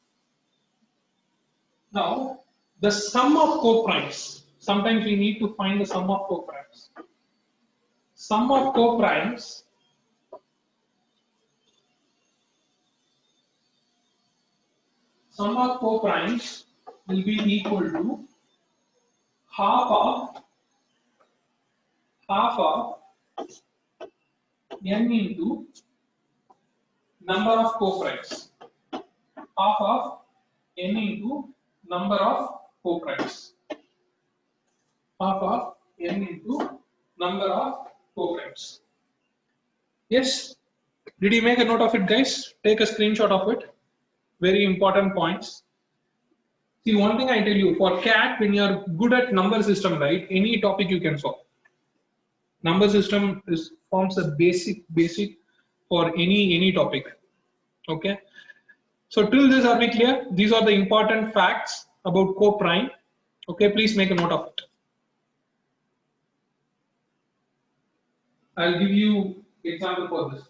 Now, the sum of co-primes. Sometimes we need to find the sum of co-primes. Sum of co-primes will be equal to half of n into number of co-primes. Half of n into number of co-primes. Half of n into number of co-primes. Yes. Did you make a note of it, guys? Take a screenshot of it. Very important points. See, one thing I tell you, for CAT, when you're good at number system, right, any topic you can solve. Number system forms a basic for any topic. Okay. So till this, are we clear? These are the important facts about co-prime. Okay, please make a note of it. I'll give you example for this.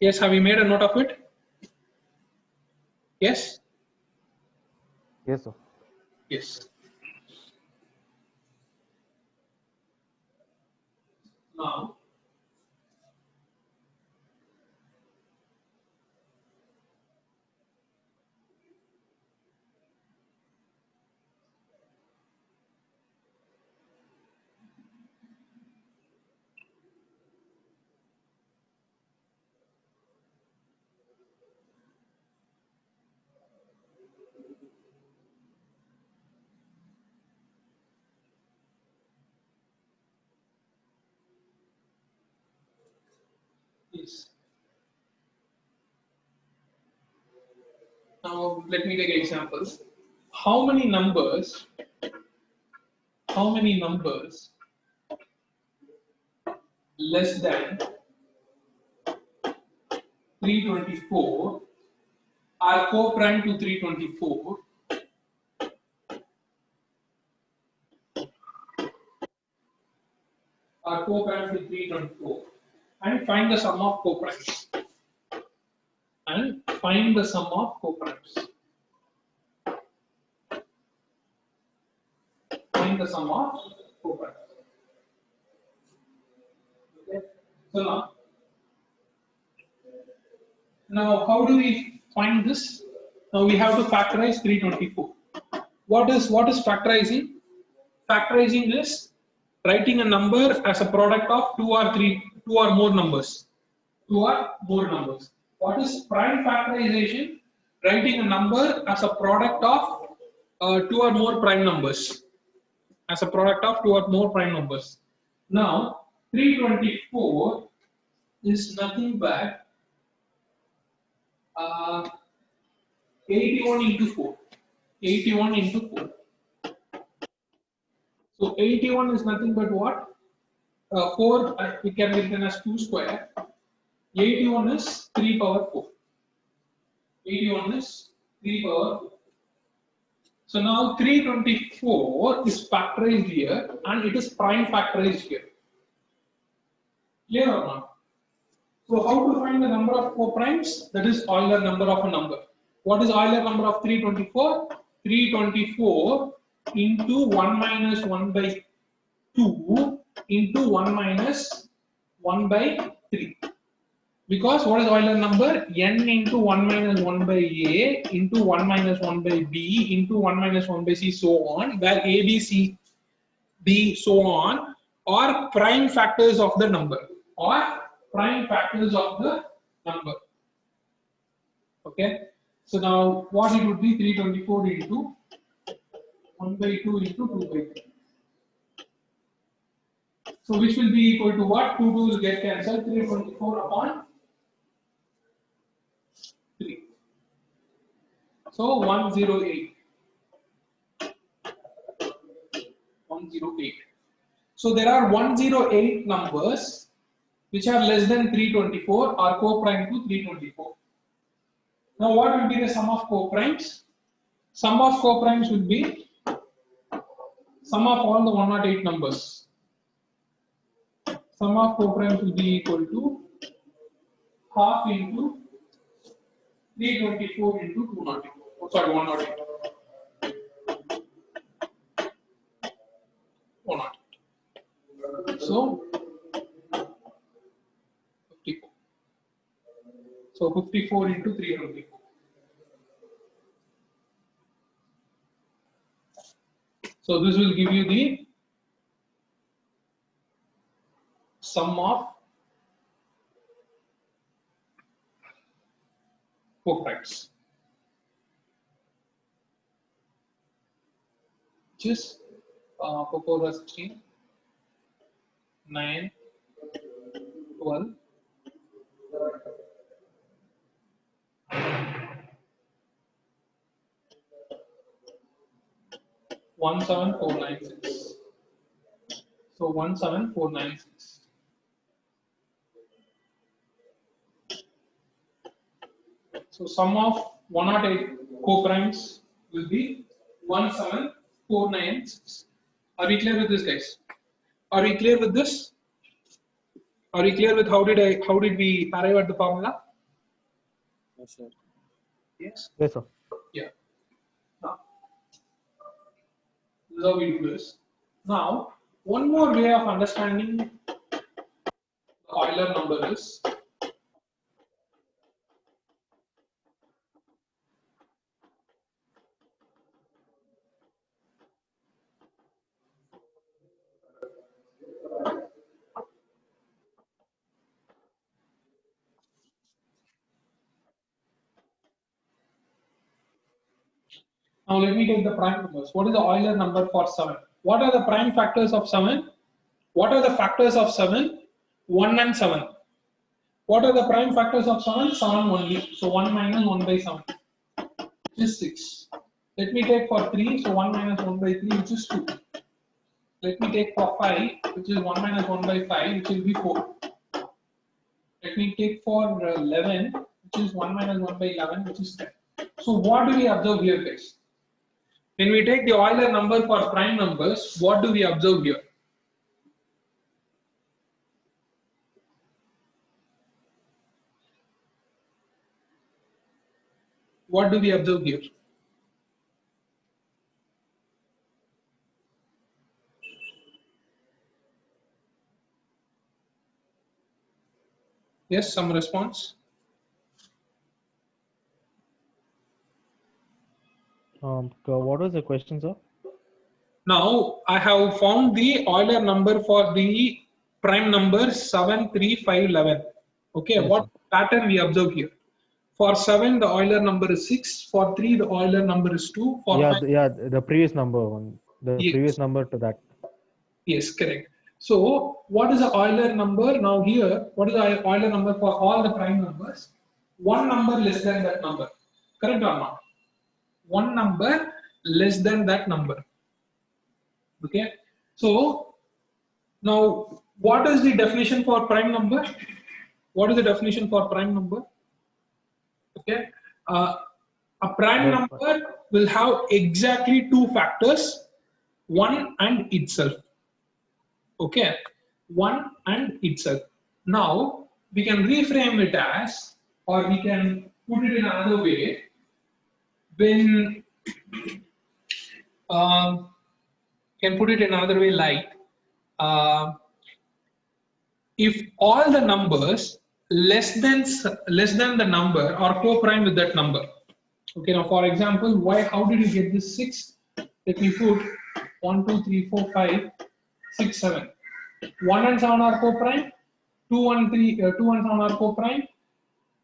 Yes, have you made a note of it? Yes? Yes, sir. Yes. Now, yes. Now, let me take examples. How many numbers less than 324 are co-prime to 324 and find the sum of co-primes. Find the sum of co-primes. Okay. So now how do we find this? Now we have to factorize 324. What is factorizing? Factorizing is writing a number as a product of two or more numbers. What is prime factorization? Writing a number as a product of two or more prime numbers. Now 324 is nothing but 81 into 4. So 81 is nothing but what? 4 we can written as 2 square. 81 is 3 power 4. So now 324 is factorized here and it is prime factorized here. Clear or not? So how to find the number of co-primes? That is Euler number of a number. What is Euler number of 324? 324 into 1 minus 1 by 2 into 1 minus 1 by 3. Because what is Euler number? N into 1 minus 1 by A into 1 minus 1 by B into 1 minus 1 by C, so on, where A, B, C, D, so on, are prime factors of the number. Okay. So now what it would be? 324 into 1 by 2 into 2 by 3. So which will be equal to what? 2 2's get cancelled. 324 upon 3. So 108. 108. So there are 108 numbers which are less than 324 or co-prime to 324. Now what will be the sum of co-primes? Sum of co-primes will be sum of all the 108 numbers. Sum of co-primes will be equal to half into 324 into 208. Oh, sorry, 108. 108. So 54. So 54 into 324. So this will give you the sum of co-primes, which is 4 plus 16, 9, 12, 17496. So 17496. So sum of 108 co-primes will be 17496. Are we clear with this, guys? Are we clear with this? Are we clear with how did we arrive at the formula? Yes, sir. Yes. Yes, sir. Yeah. Now, this is how we do this. Now, one more way of understanding the Euler number is now let me take the prime numbers. What is the Euler number for 7? What are the prime factors of 7? What are the factors of 7? 1 and 7. What are the prime factors of 7? 7 only. So 1 minus 1 by 7, which is 6. Let me take for 3. So 1 minus 1 by 3, which is 2. Let me take for 5, which is 1 minus 1 by 5, which will be 4. Let me take for 11, which is 1 minus 1 by 11, which is 10. So what do we observe here, guys? When we take the Euler number for prime numbers, what do we observe here? What do we observe here? Yes, some response. What was the question, sir? Now I have found the Euler number for the prime numbers 7, 3, 5, 11. Okay, Yes, what sir. pattern we observe here? For 7, the Euler number is 6. For 3, the Euler number is 2. For Yeah, 5, the previous number one. The previous yes, number to that. yes, correct. So what is the Euler number? Now here, what is the Euler number for all the prime numbers? One number less than that number. Correct or not? One number less than that number. Okay. So now what is the definition for prime number? What is the definition for prime number? Okay. A prime That number will have exactly two factors, one and itself. Okay, one and itself. Now we can reframe it as, or we can put it in another way. When can put it in another way like if all the numbers less than the number are co-prime with that number. Okay, now for example, how did you get this 6? Let me put 1, 2, 3, 4, 5, 6, 7. 1 and 7 are co-prime, 2 and 7 are co-prime,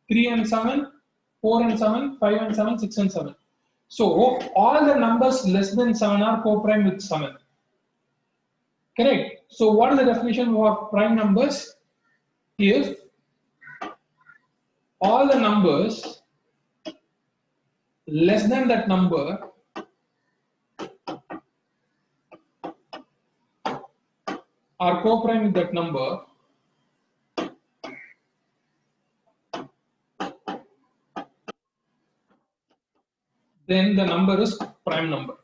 3 and 7, 4 and 7, 5 and 7, 6 and 7. So all the numbers less than 7 are co-prime with 7. Correct. So what is the definition for prime numbers? If all the numbers less than that number are co-prime with that number, then the number is prime number.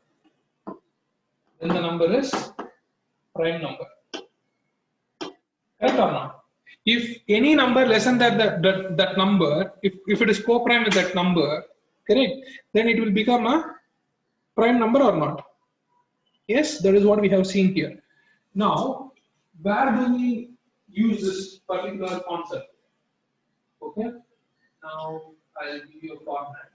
then the number is prime number. Correct or not? If any number less than that number, if it is co-prime with that number, correct, then it will become a prime number or not? Yes, that is what we have seen here. Now, where do we use this particular concept? Okay. Now, I'll give you a format.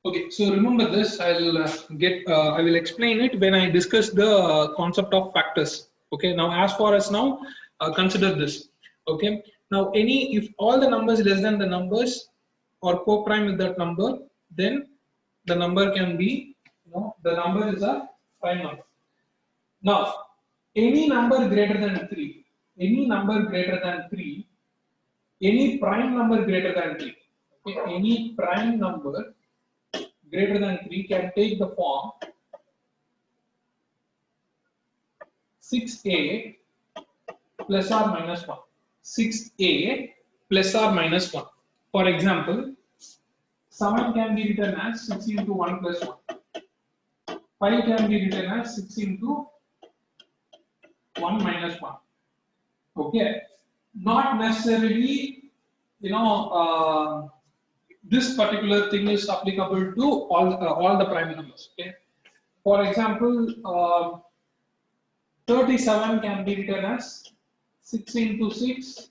Okay, so remember this. I will explain it when I discuss the concept of factors. Okay, now as far as now, consider this. Okay, now if all the numbers less than the numbers or co-prime with that number, then the number can be, the number is a prime number. Now, any number greater than 3, any number greater than 3, any prime number greater than 3, okay, any prime number greater than 3 can take the form 6a plus or minus 1. 6a plus or minus 1. For example, 7 can be written as 6 into 1 plus 1. 5 can be written as 6 into 1 minus 1. Okay, not necessarily, this particular thing is applicable to all the prime numbers. Okay, for example, 37 can be written as 6 into 6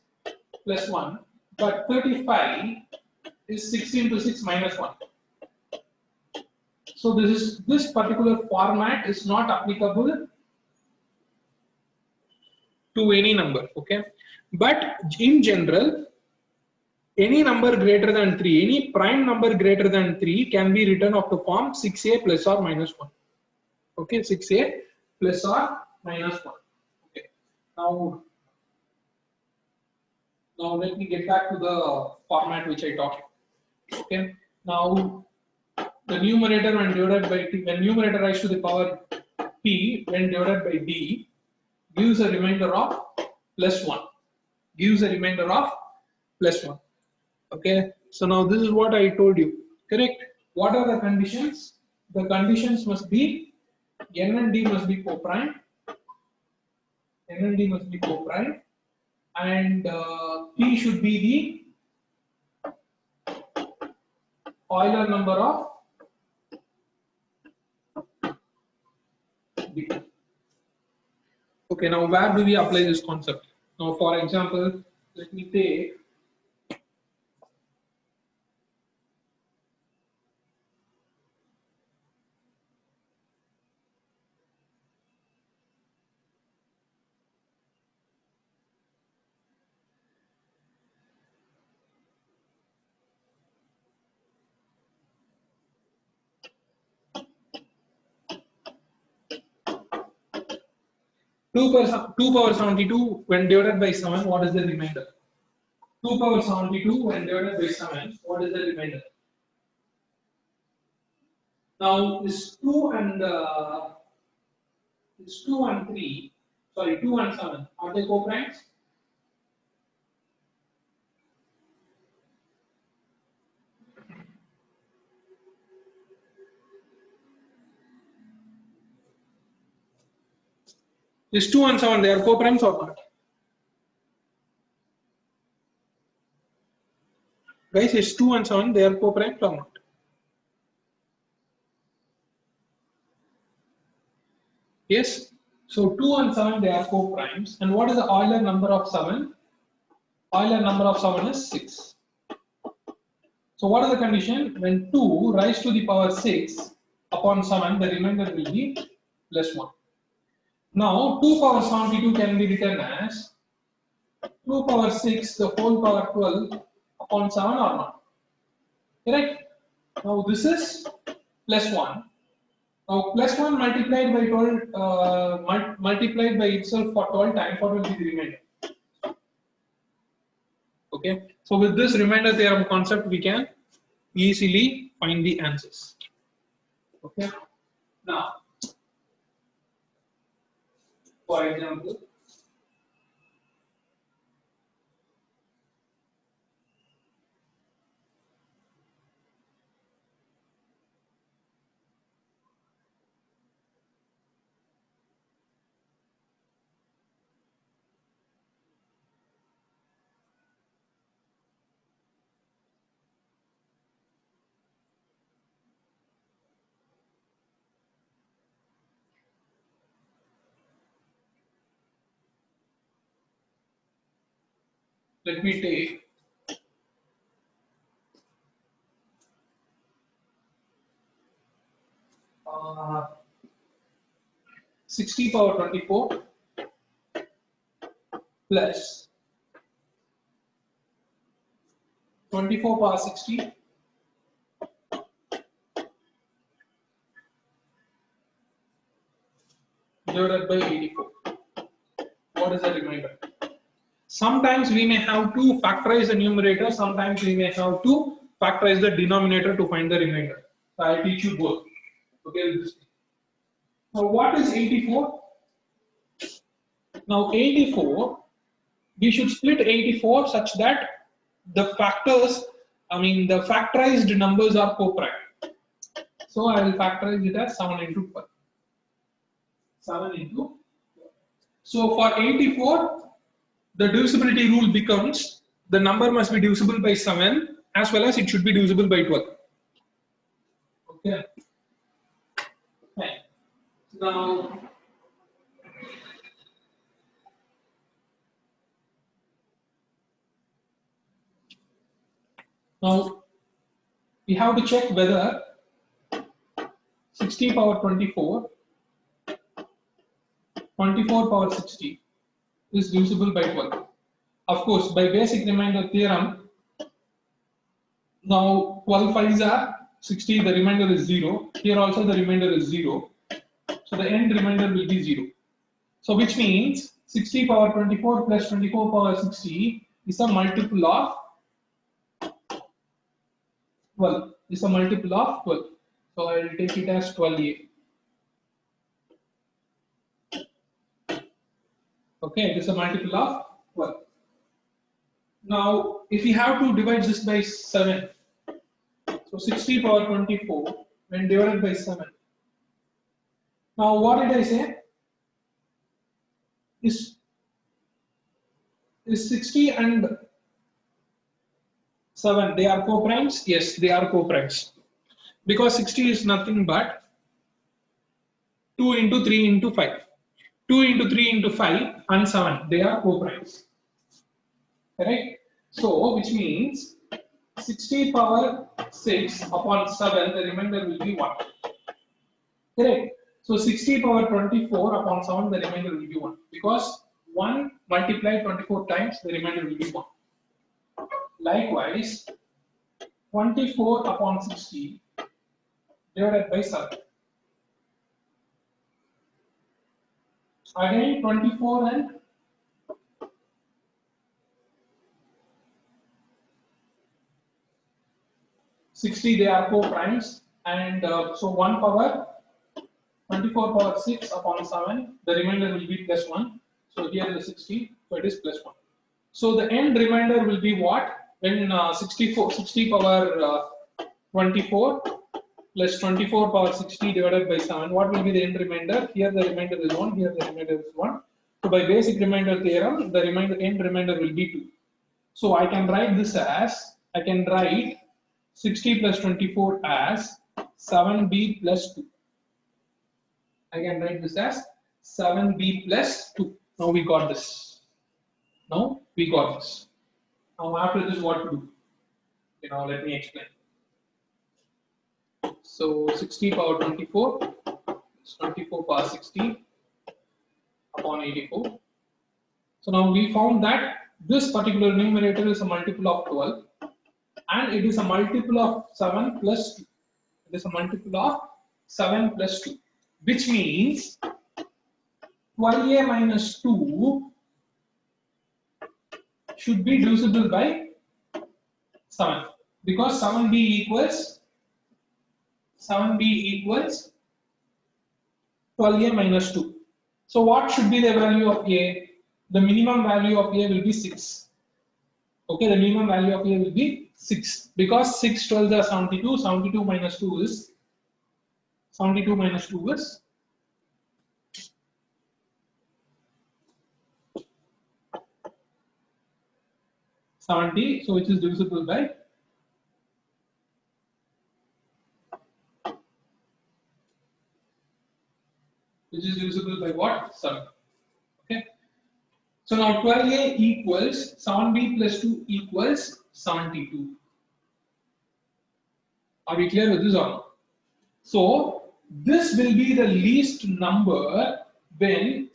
plus 1, but 35 is 6 into 6 minus 1. So this particular format is not applicable to any number. Okay, but in general, any number greater than 3, any prime number greater than 3 can be written of the form 6a plus or minus 1. Okay, 6a plus or minus 1. Okay, now let me get back to the format which I taught you. Okay, now the numerator when divided by t, when numerator raised to the power p when divided by d gives a remainder of plus 1. Gives a remainder of plus 1. Okay, so now this is what I told you, correct? What are the conditions? The conditions must be n and d must be co-prime, n and d must be co-prime, and p should be the Euler number of d. Okay, now where do we apply this concept? Now, for example, let me take 2 power 72 when divided by 7, what is the remainder? 2 power 72 when divided by 7, what is the remainder? Now this 2 and 3, sorry, 2 and 7, are they co-primes? Is 2 and 7, they are co-primes or not? Guys, is 2 and 7, they are co-primes or not? Yes. So 2 and 7, they are co-primes. And what is the Euler number of 7? Euler number of 7 is 6. So what is the condition? When 2 raised to the power 6 upon 7, the remainder will be plus 1. Now 2 power 72 can be written as 2 power 6 the whole power 12 upon 7 or not. Correct? Now this is plus 1. Now plus 1 multiplied by 12 multiplied by itself for 12 times, what will be the remainder? Okay. So with this remainder theorem concept, we can easily find the answers. Okay. Now, for example, let me take 60 power 24 plus 24 power 60 divided by 84. What is the remainder? Sometimes we may have to factorize the numerator, sometimes we may have to factorize the denominator to find the remainder. So I'll teach you both. Okay. Now what is 84? Now 84, we should split 84 such that the factors, the factorized numbers are co-prime. So I will factorize it as 7 into 12. 7 into 12. So for 84, the divisibility rule becomes the number must be divisible by 7 as well as it should be divisible by 12. Okay. Fine. Now we have to check whether 60 power 24, 24 power 60 is divisible by 12. Of course, by basic remainder theorem, now 12 5s are 60, the remainder is 0. Here also the remainder is 0. So the end remainder will be 0. So which means 60 power 24 plus 24 power 60 is a multiple of 12. Is a multiple of 12. So I will take it as 12a. Okay, it is a multiple of 12. Now, if we have to divide this by 7, so 60 power 24 when divided by 7. Now, what did I say? Is 60 and 7, they are co-primes? Yes, they are co-primes. Because 60 is nothing but 2 into 3 into 5. 2 into 3 into 5 and 7, they are co-primes. Correct? So, which means 60 power 6 upon 7, the remainder will be 1. Correct? So, 60 power 24 upon 7, the remainder will be 1. Because 1 multiplied 24 times, the remainder will be 1. Likewise, 24 upon 60 divided by 7. Again, 24 and 60, they are co-primes, and so 1 power 24 power 6 upon 7, the remainder will be plus 1. So here is 60, so it is plus 1. So the end remainder will be what? When 60 power 24 plus 24 power 60 divided by 7, what will be the end remainder? Here the remainder is 1, here the remainder is 1. So by basic remainder theorem, the end remainder will be 2. So I can write this as, 60 plus 24 as 7b plus 2. I can write this as 7b plus 2. Now we got this. Now after this, what to do? Let me explain. So 60 power 24 is 24 power 60 upon 84. So now we found that this particular numerator is a multiple of 12 and it is a multiple of 7 plus 2. It is a multiple of 7 plus 2, which means 12a minus 2 should be divisible by 7 because 7b equals 12a minus 2. So what should be the value of a? The minimum value of a will be 6. Okay, the minimum value of a will be 6 because 6 12 are 72. 72 minus 2 is 70, so which is divisible by what? 7. Okay. So now 12a equals 7b plus 2 equals 72. Are we clear with this or not? So this will be the least number when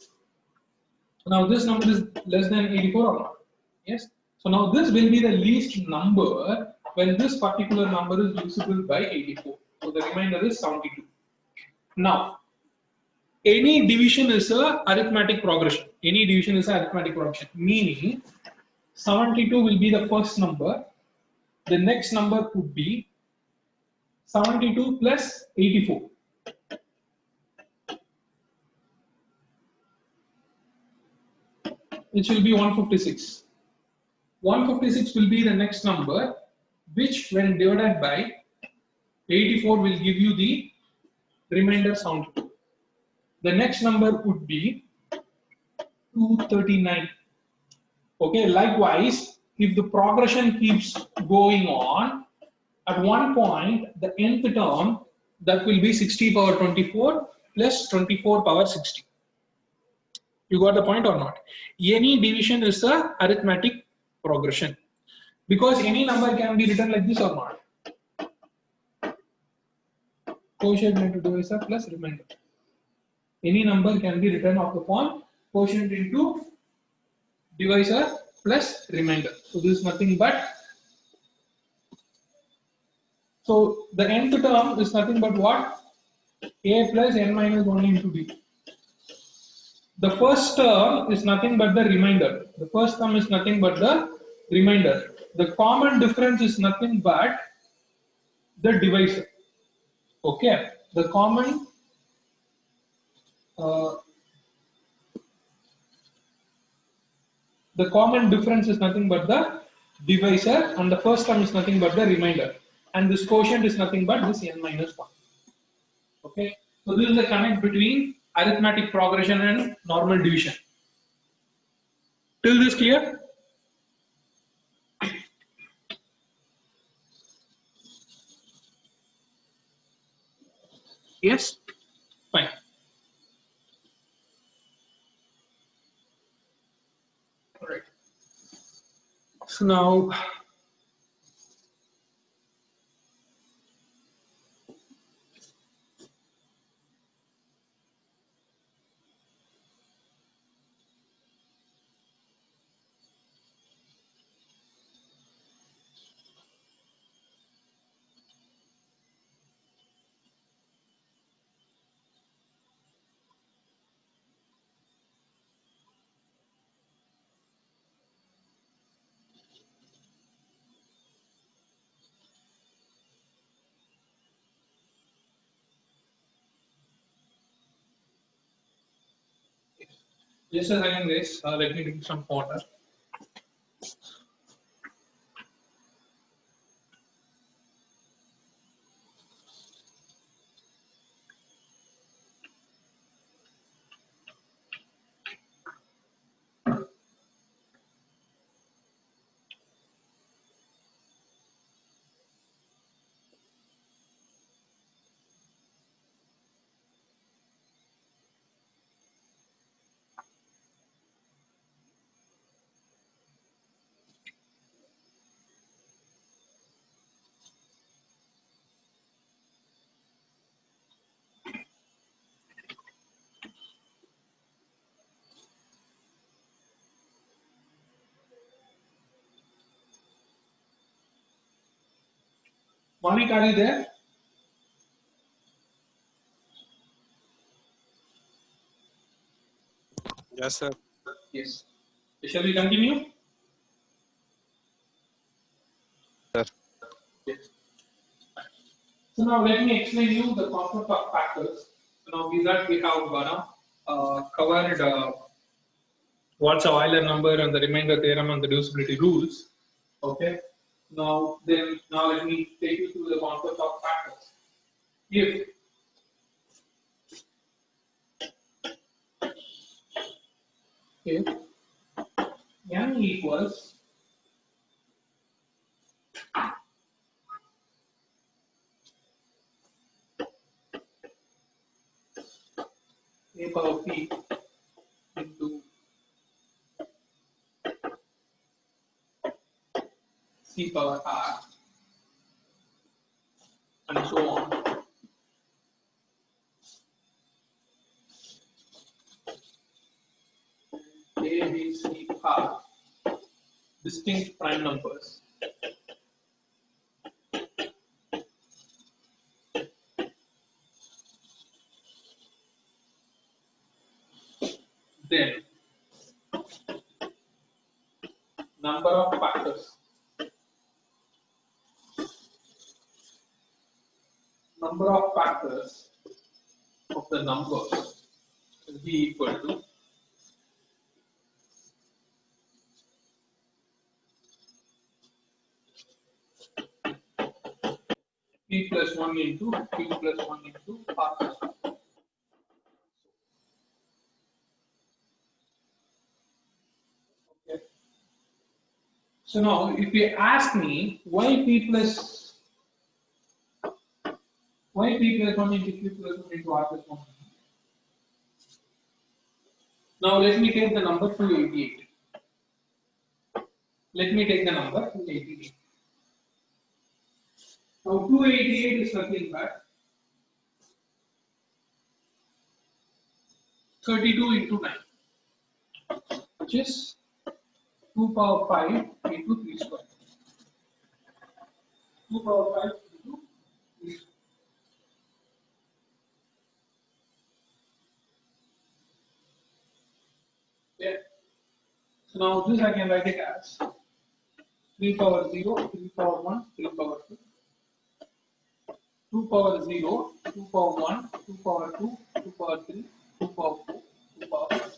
now this number is less than 84 or not? Yes. So now this will be the least number when this particular number is divisible by 84. So the remainder is 72. Now any division is a arithmetic progression. Any division is a arithmetic progression, meaning 72 will be the first number. The next number could be 72 plus 84. Which will be 156. 156 will be the next number, which when divided by 84 will give you the remainder 72. The next number would be 239. Okay, likewise, if the progression keeps going on, at one point the nth term that will be 60 power 24 plus 24 power 60. You got the point or not? Any division is a arithmetic progression because any number can be written like this or not. Quotient into divisor plus remainder. Any number can be written of the form quotient into divisor plus remainder. So this is nothing but. So the nth term is nothing but what? A plus n minus 1 into b. The first term is nothing but the remainder. The first term is nothing but the remainder. The common difference is nothing but the divisor. Okay, the common difference is nothing but the divisor, and the first term is nothing but the remainder, and this quotient is nothing but this n minus 1. Okay, so this is the connect between arithmetic progression and normal division. Till this clear? Yes? Fine. All right. So now, just a second, guys. Let me drink some water. Monik, are you there? Yes, sir. Yes. Shall we continue? Sir. Yes. So now let me explain you the concept of factors. So now with that we have covered what's a Euler number and the remainder theorem and the divisibility rules. Okay. Now let me take you through the concept of factors. If n equals a power p into c power r and so on. A, B, C are distinct prime numbers. Then number of factors of the numbers will be equal to p plus 1 into q plus 1 into r plus 1. Okay. So now if you ask me why p plus 1 into q plus 1 into r plus 1. Now let me take the number 288. Let me take the number 288. Now 288 is nothing but 32 into 9, which is 2 power 5 into 3 square. 2 power 5 into 3 square. Yeah. So now this I can write it as 3 power 0, 3 power 1, 3 power 2. 2 power 0, 2 power 1, 2 power 2, 2 power 3, 2 power 4, 2 power 5.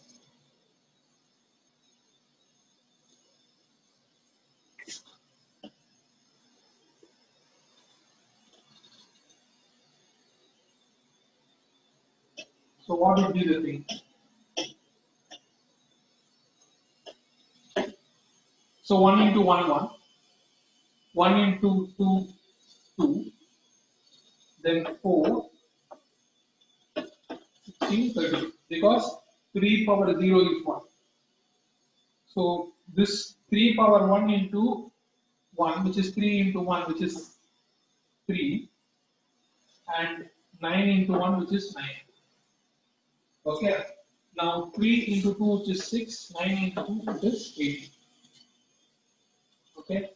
So what would be the thing? So 1 into 1, 1. 1 into 2, 2. Then 4, 16, 32. Because 3 power 0 is 1. So this 3 power 1 into 1, which is 3 into 1, which is 3. And 9 into 1, which is 9. Okay. Now 3 into 2, which is 6. 9 into 2, which is 8. Okay.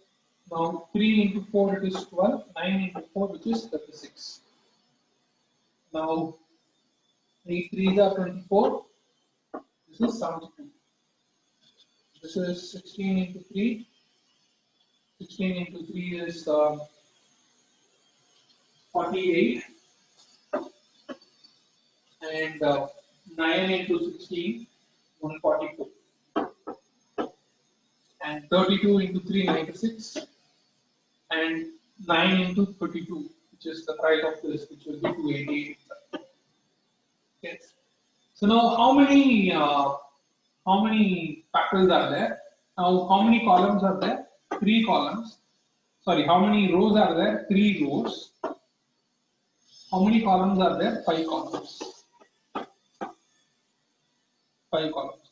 Now 3 into 4, it is 12. 9 into 4, which is 36. Now 3 3s are 24. This is 72. This is 16 into 3. 16 into 3 is 48. And 9 into 16, 144. And 32 into 3, 96. And 9 into 32, which is the price of this, which will be 288. Okay. So now how many factors are there? Now how many columns are there? 3 columns. Sorry, how many rows are there? 3 rows. How many columns are there? 5 columns. 5 columns.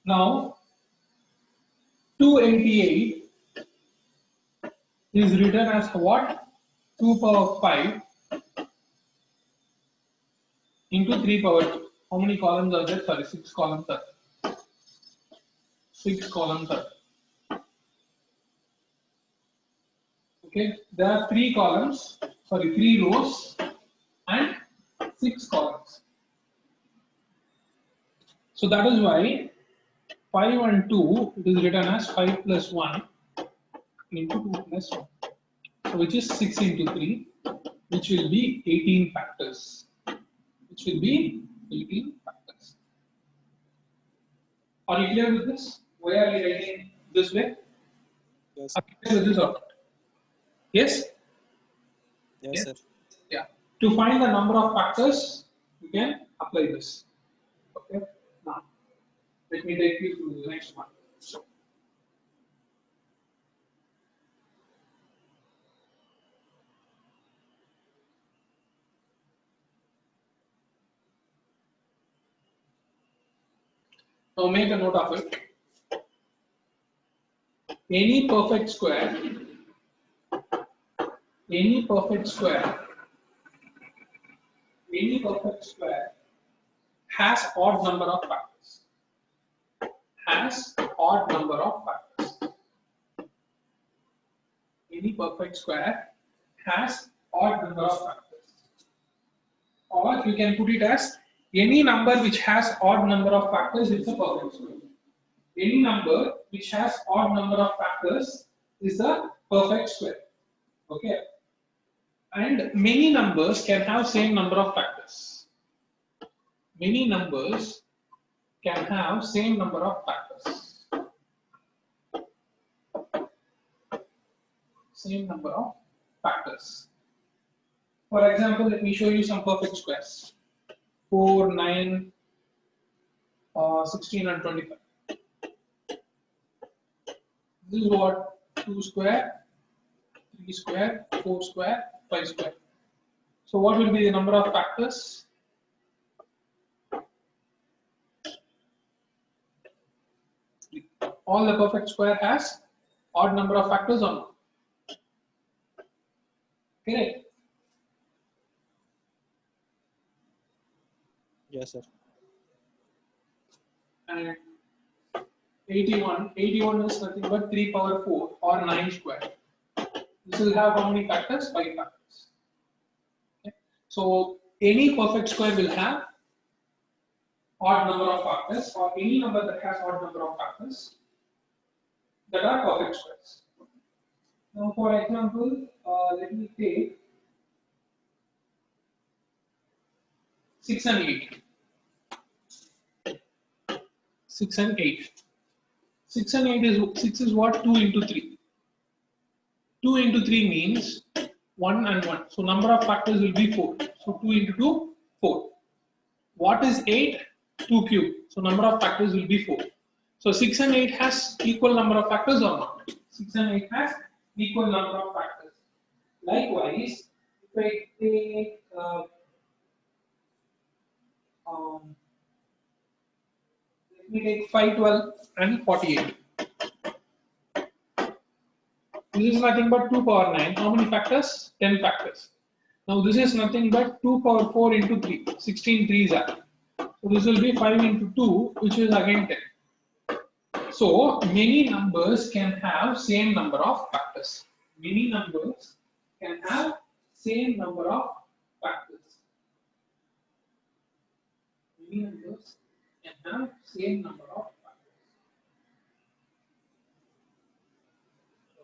Now 288 is written as what? 2 power 5 into 3 power 2. How many columns are there? Sorry, 6 columns are there. 6 columns are there. Okay, there are 3 columns, sorry, 3 rows and 6 columns. So that is why 5 and 2, it is written as 5 plus 1 into 2 plus 1. So which is 6 into 3, which will be 18 factors. Which will be 18 factors. Are you clear with this? Why are we writing this way? Yes. Are you clear with this or not? Yes? Yes, sir. Yeah. To find the number of factors, you can apply this. Okay. Now, let me take you to the next one. Now make a note of it. Any perfect square has odd number of factors. Any perfect square has odd number of factors. Or you can put it as any number which has odd number of factors is a perfect square. Any number which has odd number of factors is a perfect square. Okay. And many numbers can have same number of factors. Many numbers can have same number of factors. Same number of factors. For example, let me show you some perfect squares. 4, 9, 16 and 25. This is what? 2 square, 3 square, 4 square, 5 square. So what will be the number of factors? All the perfect square has odd number of factors or not? Correct. Yes, sir. And 81 is nothing but 3 power 4 or 9 square. This will have how many factors? 5 factors. Okay. So any perfect square will have odd number of factors, or any number that has odd number of factors that are perfect squares. Now, for example, let me take 6 and 8. 6 and 8. 6 and 8 is 6 is what? 2 into 3. 2 into 3 means 1 and 1. So number of factors will be 4. So 2 into 2, 4. What is 8? 2 cube. So number of factors will be 4. So 6 and 8 has equal number of factors or not? 6 and 8 has equal number of factors. Likewise, if I take let me take 5, 12 and 48. This is nothing but 2 power 9. How many factors? 10 factors. Now this is nothing but 2 power 4 into 3. 16 3s are. So this will be 5 into 2, which is again 10. So many numbers can have same number of factors. Many numbers can have same number of factors. Many numbers can have same number of factors.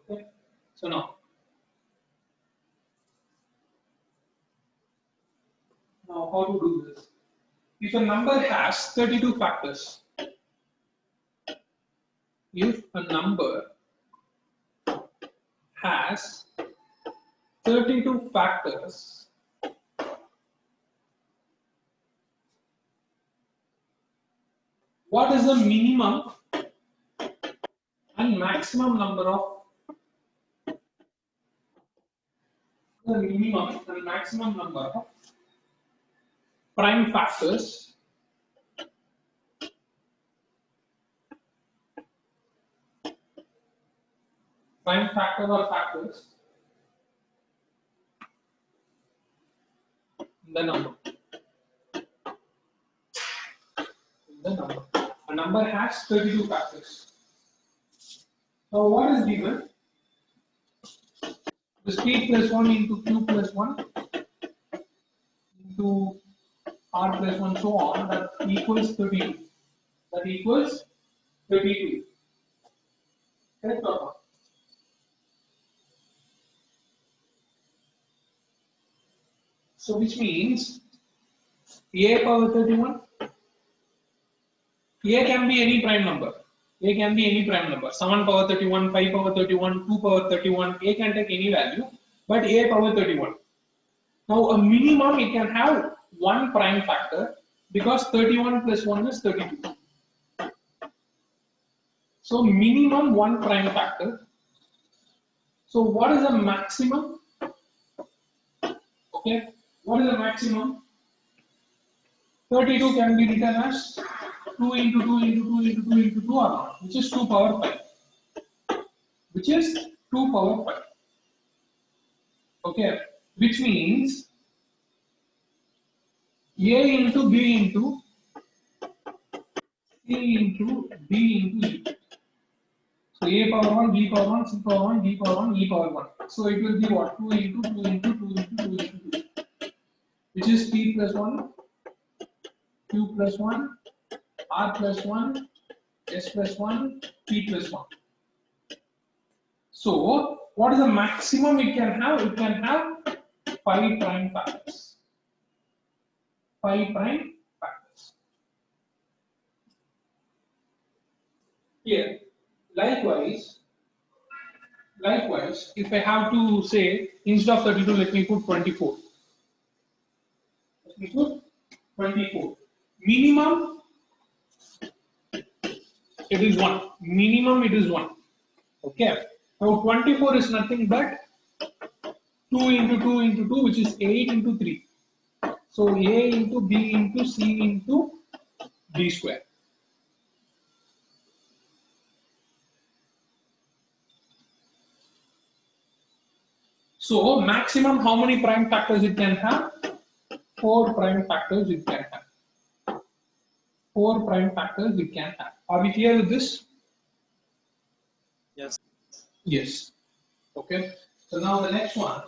Okay. So now how to do this? If a number has 32 factors, if a number has 32 factors, what is the minimum and maximum number of prime factors or factors in the number. A number has 32 factors. Now what is given? This p plus 1 into q plus 1 into r plus 1 so on, that equals 32. That equals 32. Correct or not? So which means a power 31, a can be any prime number. A can be any prime number. 7 power 31, 5 power 31, 2 power 31. A can take any value, but a power 31. Now a minimum it can have one prime factor because 31 plus 1 is 32. So minimum one prime factor. So what is the maximum? Okay, what is the maximum? 32 can be written as 2 into 2 into 2 into 2 into 2 or not, which is 2 power 5. Which is 2 power 5. Okay, which means A into B into C into D into E. So A power 1, B power 1, C power 1, D power 1, E power 1. So it will be what? 2 into 2 into 2 into 2 into 2. Which is P plus 1, Q plus 1, R plus 1, S plus 1, P plus 1. So what is the maximum it can have? It can have 5 prime factors. 5 prime factors. Here, likewise, if I have to say instead of 32, let me put 24. Let me put 24. Minimum, it is 1. Minimum, it is 1. Okay. Now 24 is nothing but 2 into 2 into 2, which is 8 into 3. So A into B into C into D square. So maximum how many prime factors it can have? 4 prime factors it can have. 4 prime factors it can have. Are we clear with this? Yes. Yes. Okay. So now the next one.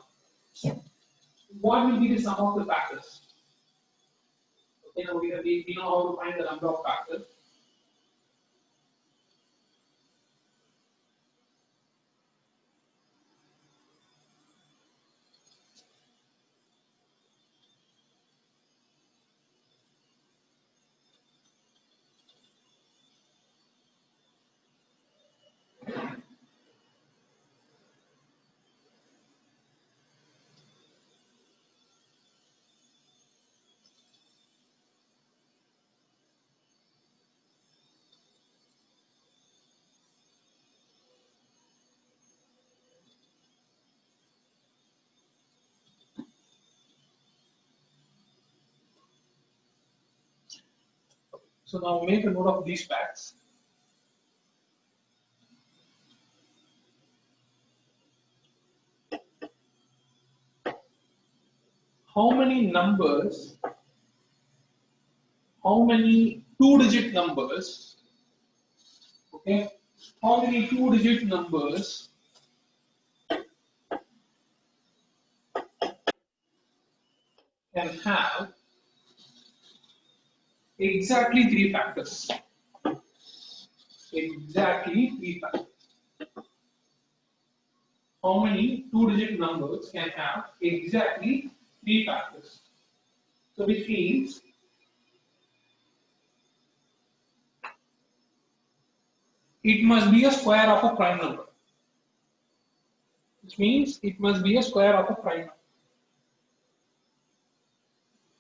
What will be the sum of the factors? Okay, now we know how to find the number of factors. So now make a note of these facts. How many numbers, how many two-digit numbers, okay, how many two-digit numbers can have exactly 3 factors? Exactly 3 factors. How many two-digit numbers can have exactly 3 factors? So which means it must be a square of a prime number. Which means it must be a square of a prime number.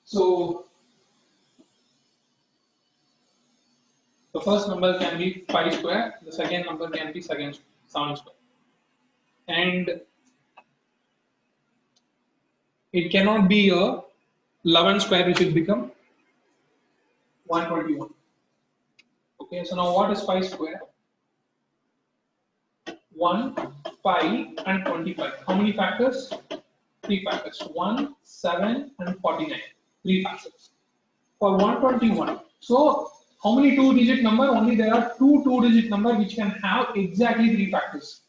So the first number can be 5 square, the second number can be 7 square. And it cannot be a 11 square, which will become 121. Okay, so now what is 5 square? 1, 5, and 25. How many factors? 3 factors. 1, 7, and 49. 3 factors. For 121. So, how many two-digit number? Only there are 2 two-digit number which can have exactly 3 factors.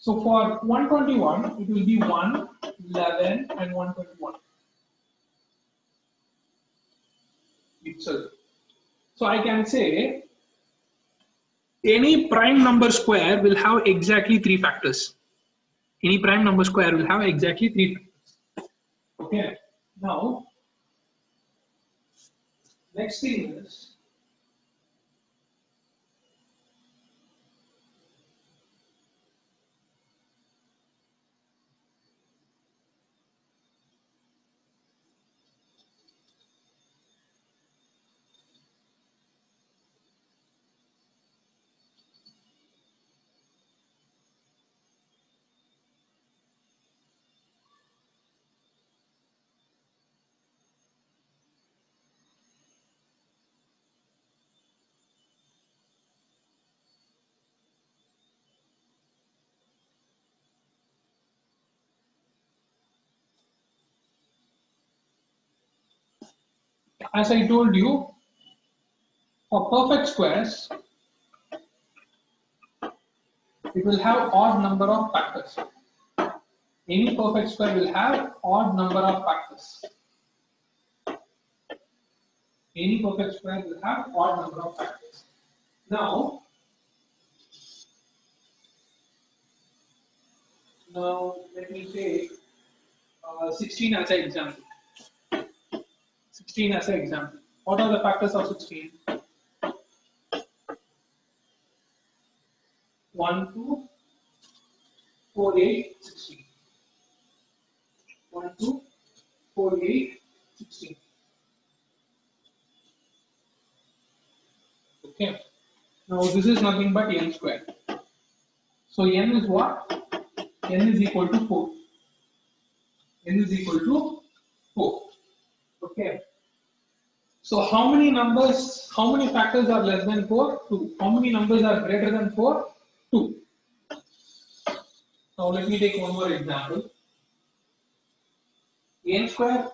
So for 121, it will be 1, 11, and 121 itself. So I can say any prime number square will have exactly 3 factors. Any prime number square will have exactly 3 factors. Okay. Now, next thing is, as I told you, for perfect squares, it will have odd number of factors. Any perfect square will have odd number of factors. Any perfect square will have odd number of factors. Now let me take 16 as an example. 16 as an example. What are the factors of 16? 1, 2, 4, 8, 16. 1, 2, 4, 8, 16. Okay. Now this is nothing but n square. So n is what? N is equal to 4. N is equal to 4. Okay. So how many numbers, how many factors are less than 4? 2. How many numbers are greater than 4? 2. Now let me take one more example. N square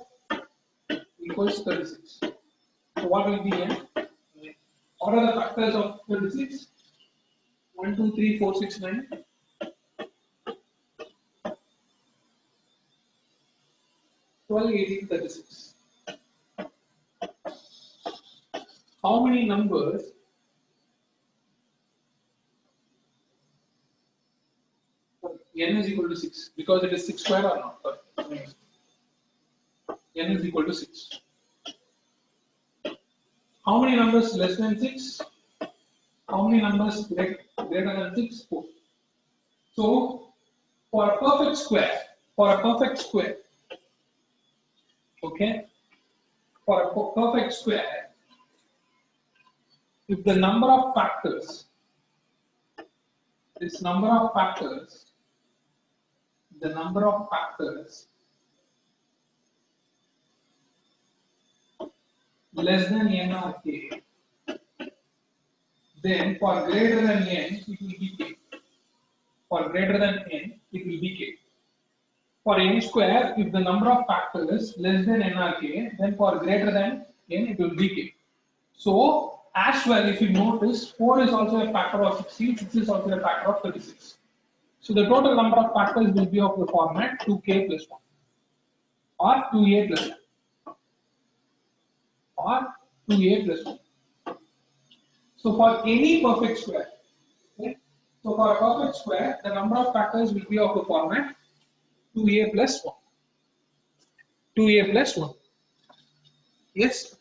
equals 36. So what will be n? What are the factors of 36? 1, 2, 3, 4, 6, 9. 12, 18, 36. How many numbers n is equal to 6? Because it is 6 square or not? N is equal to 6. How many numbers less than 6? How many numbers greater than 6? 4. So for a perfect square, okay, for a perfect square, if the number of factors, this number of factors, the number of factors less than n or k, then for greater than n, it will be k. For greater than n, it will be k. For n square, if the number of factors less than n or k, then for greater than n, it will be k. So, as well, if you notice, 4 is also a factor of 16, 6 is also a factor of 36. So, the total number of factors will be of the format 2k plus 1 or 2a plus 1 or 2a plus 1. So, for any perfect square, okay, so for a perfect square, the number of factors will be of the format 2a plus 1. 2a plus 1. Yes.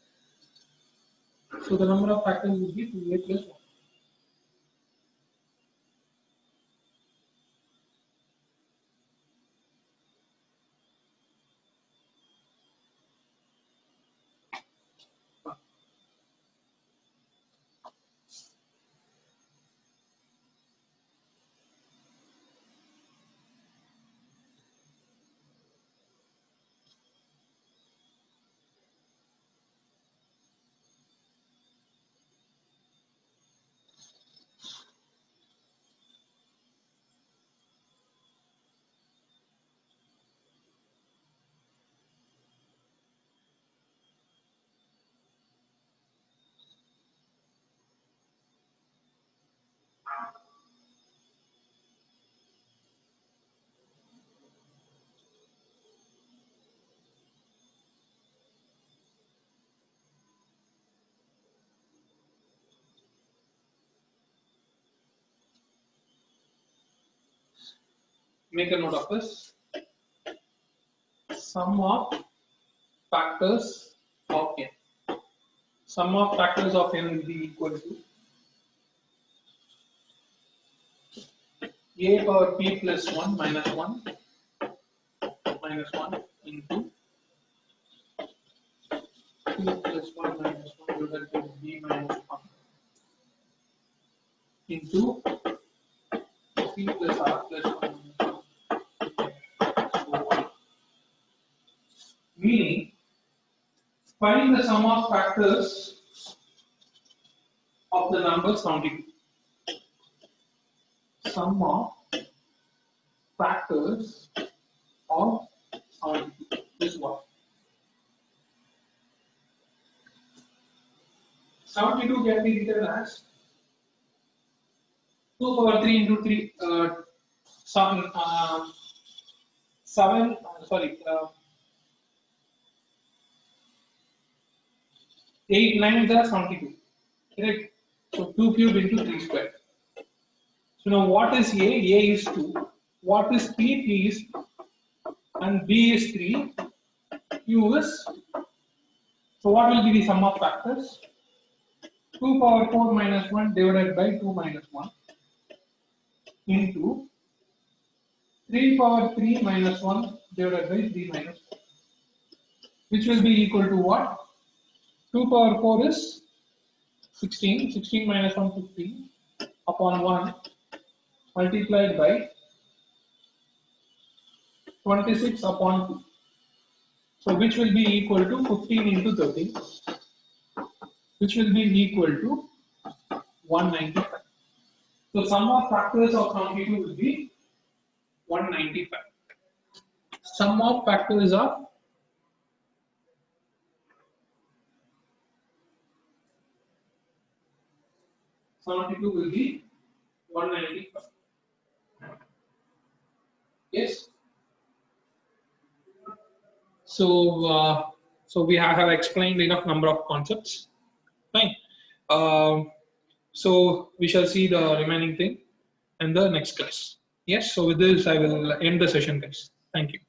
So, the number of factors will be 2a plus 1. make a note of this. Sum of factors of n. Sum of factors of n will be equal to a power p plus 1 minus 1 into p plus 1 minus 1 divided by b minus 1 into p plus r plus 1 minus 1. So on. Meaning, find the sum of factors of the number 72. Sum of factors of 72 is what? 72 can be written as 2 power 3 into 3, 8 9s are 72, correct? So 2 cube into 3 square. So now what is A? A is 2. What is P? P is 2. And B is 3. Q is. So what will be the sum of factors? 2 power 4 minus 1 divided by 2 minus 1 into 3 power 3 minus 1 divided by 3 minus 1, which will be equal to what? 2 power 4 is 16. 16 minus 1, 15 upon 1 multiplied by 26 upon 2. So which will be equal to 15 into 13, which will be equal to 195. So sum of factors of 72 will be 195. Sum of factors of 72 will be 195. Yes. So, so we have explained enough number of concepts. Fine. So we shall see the remaining thing in the next class. Yes. So with this, I will end the session, guys. Thank you.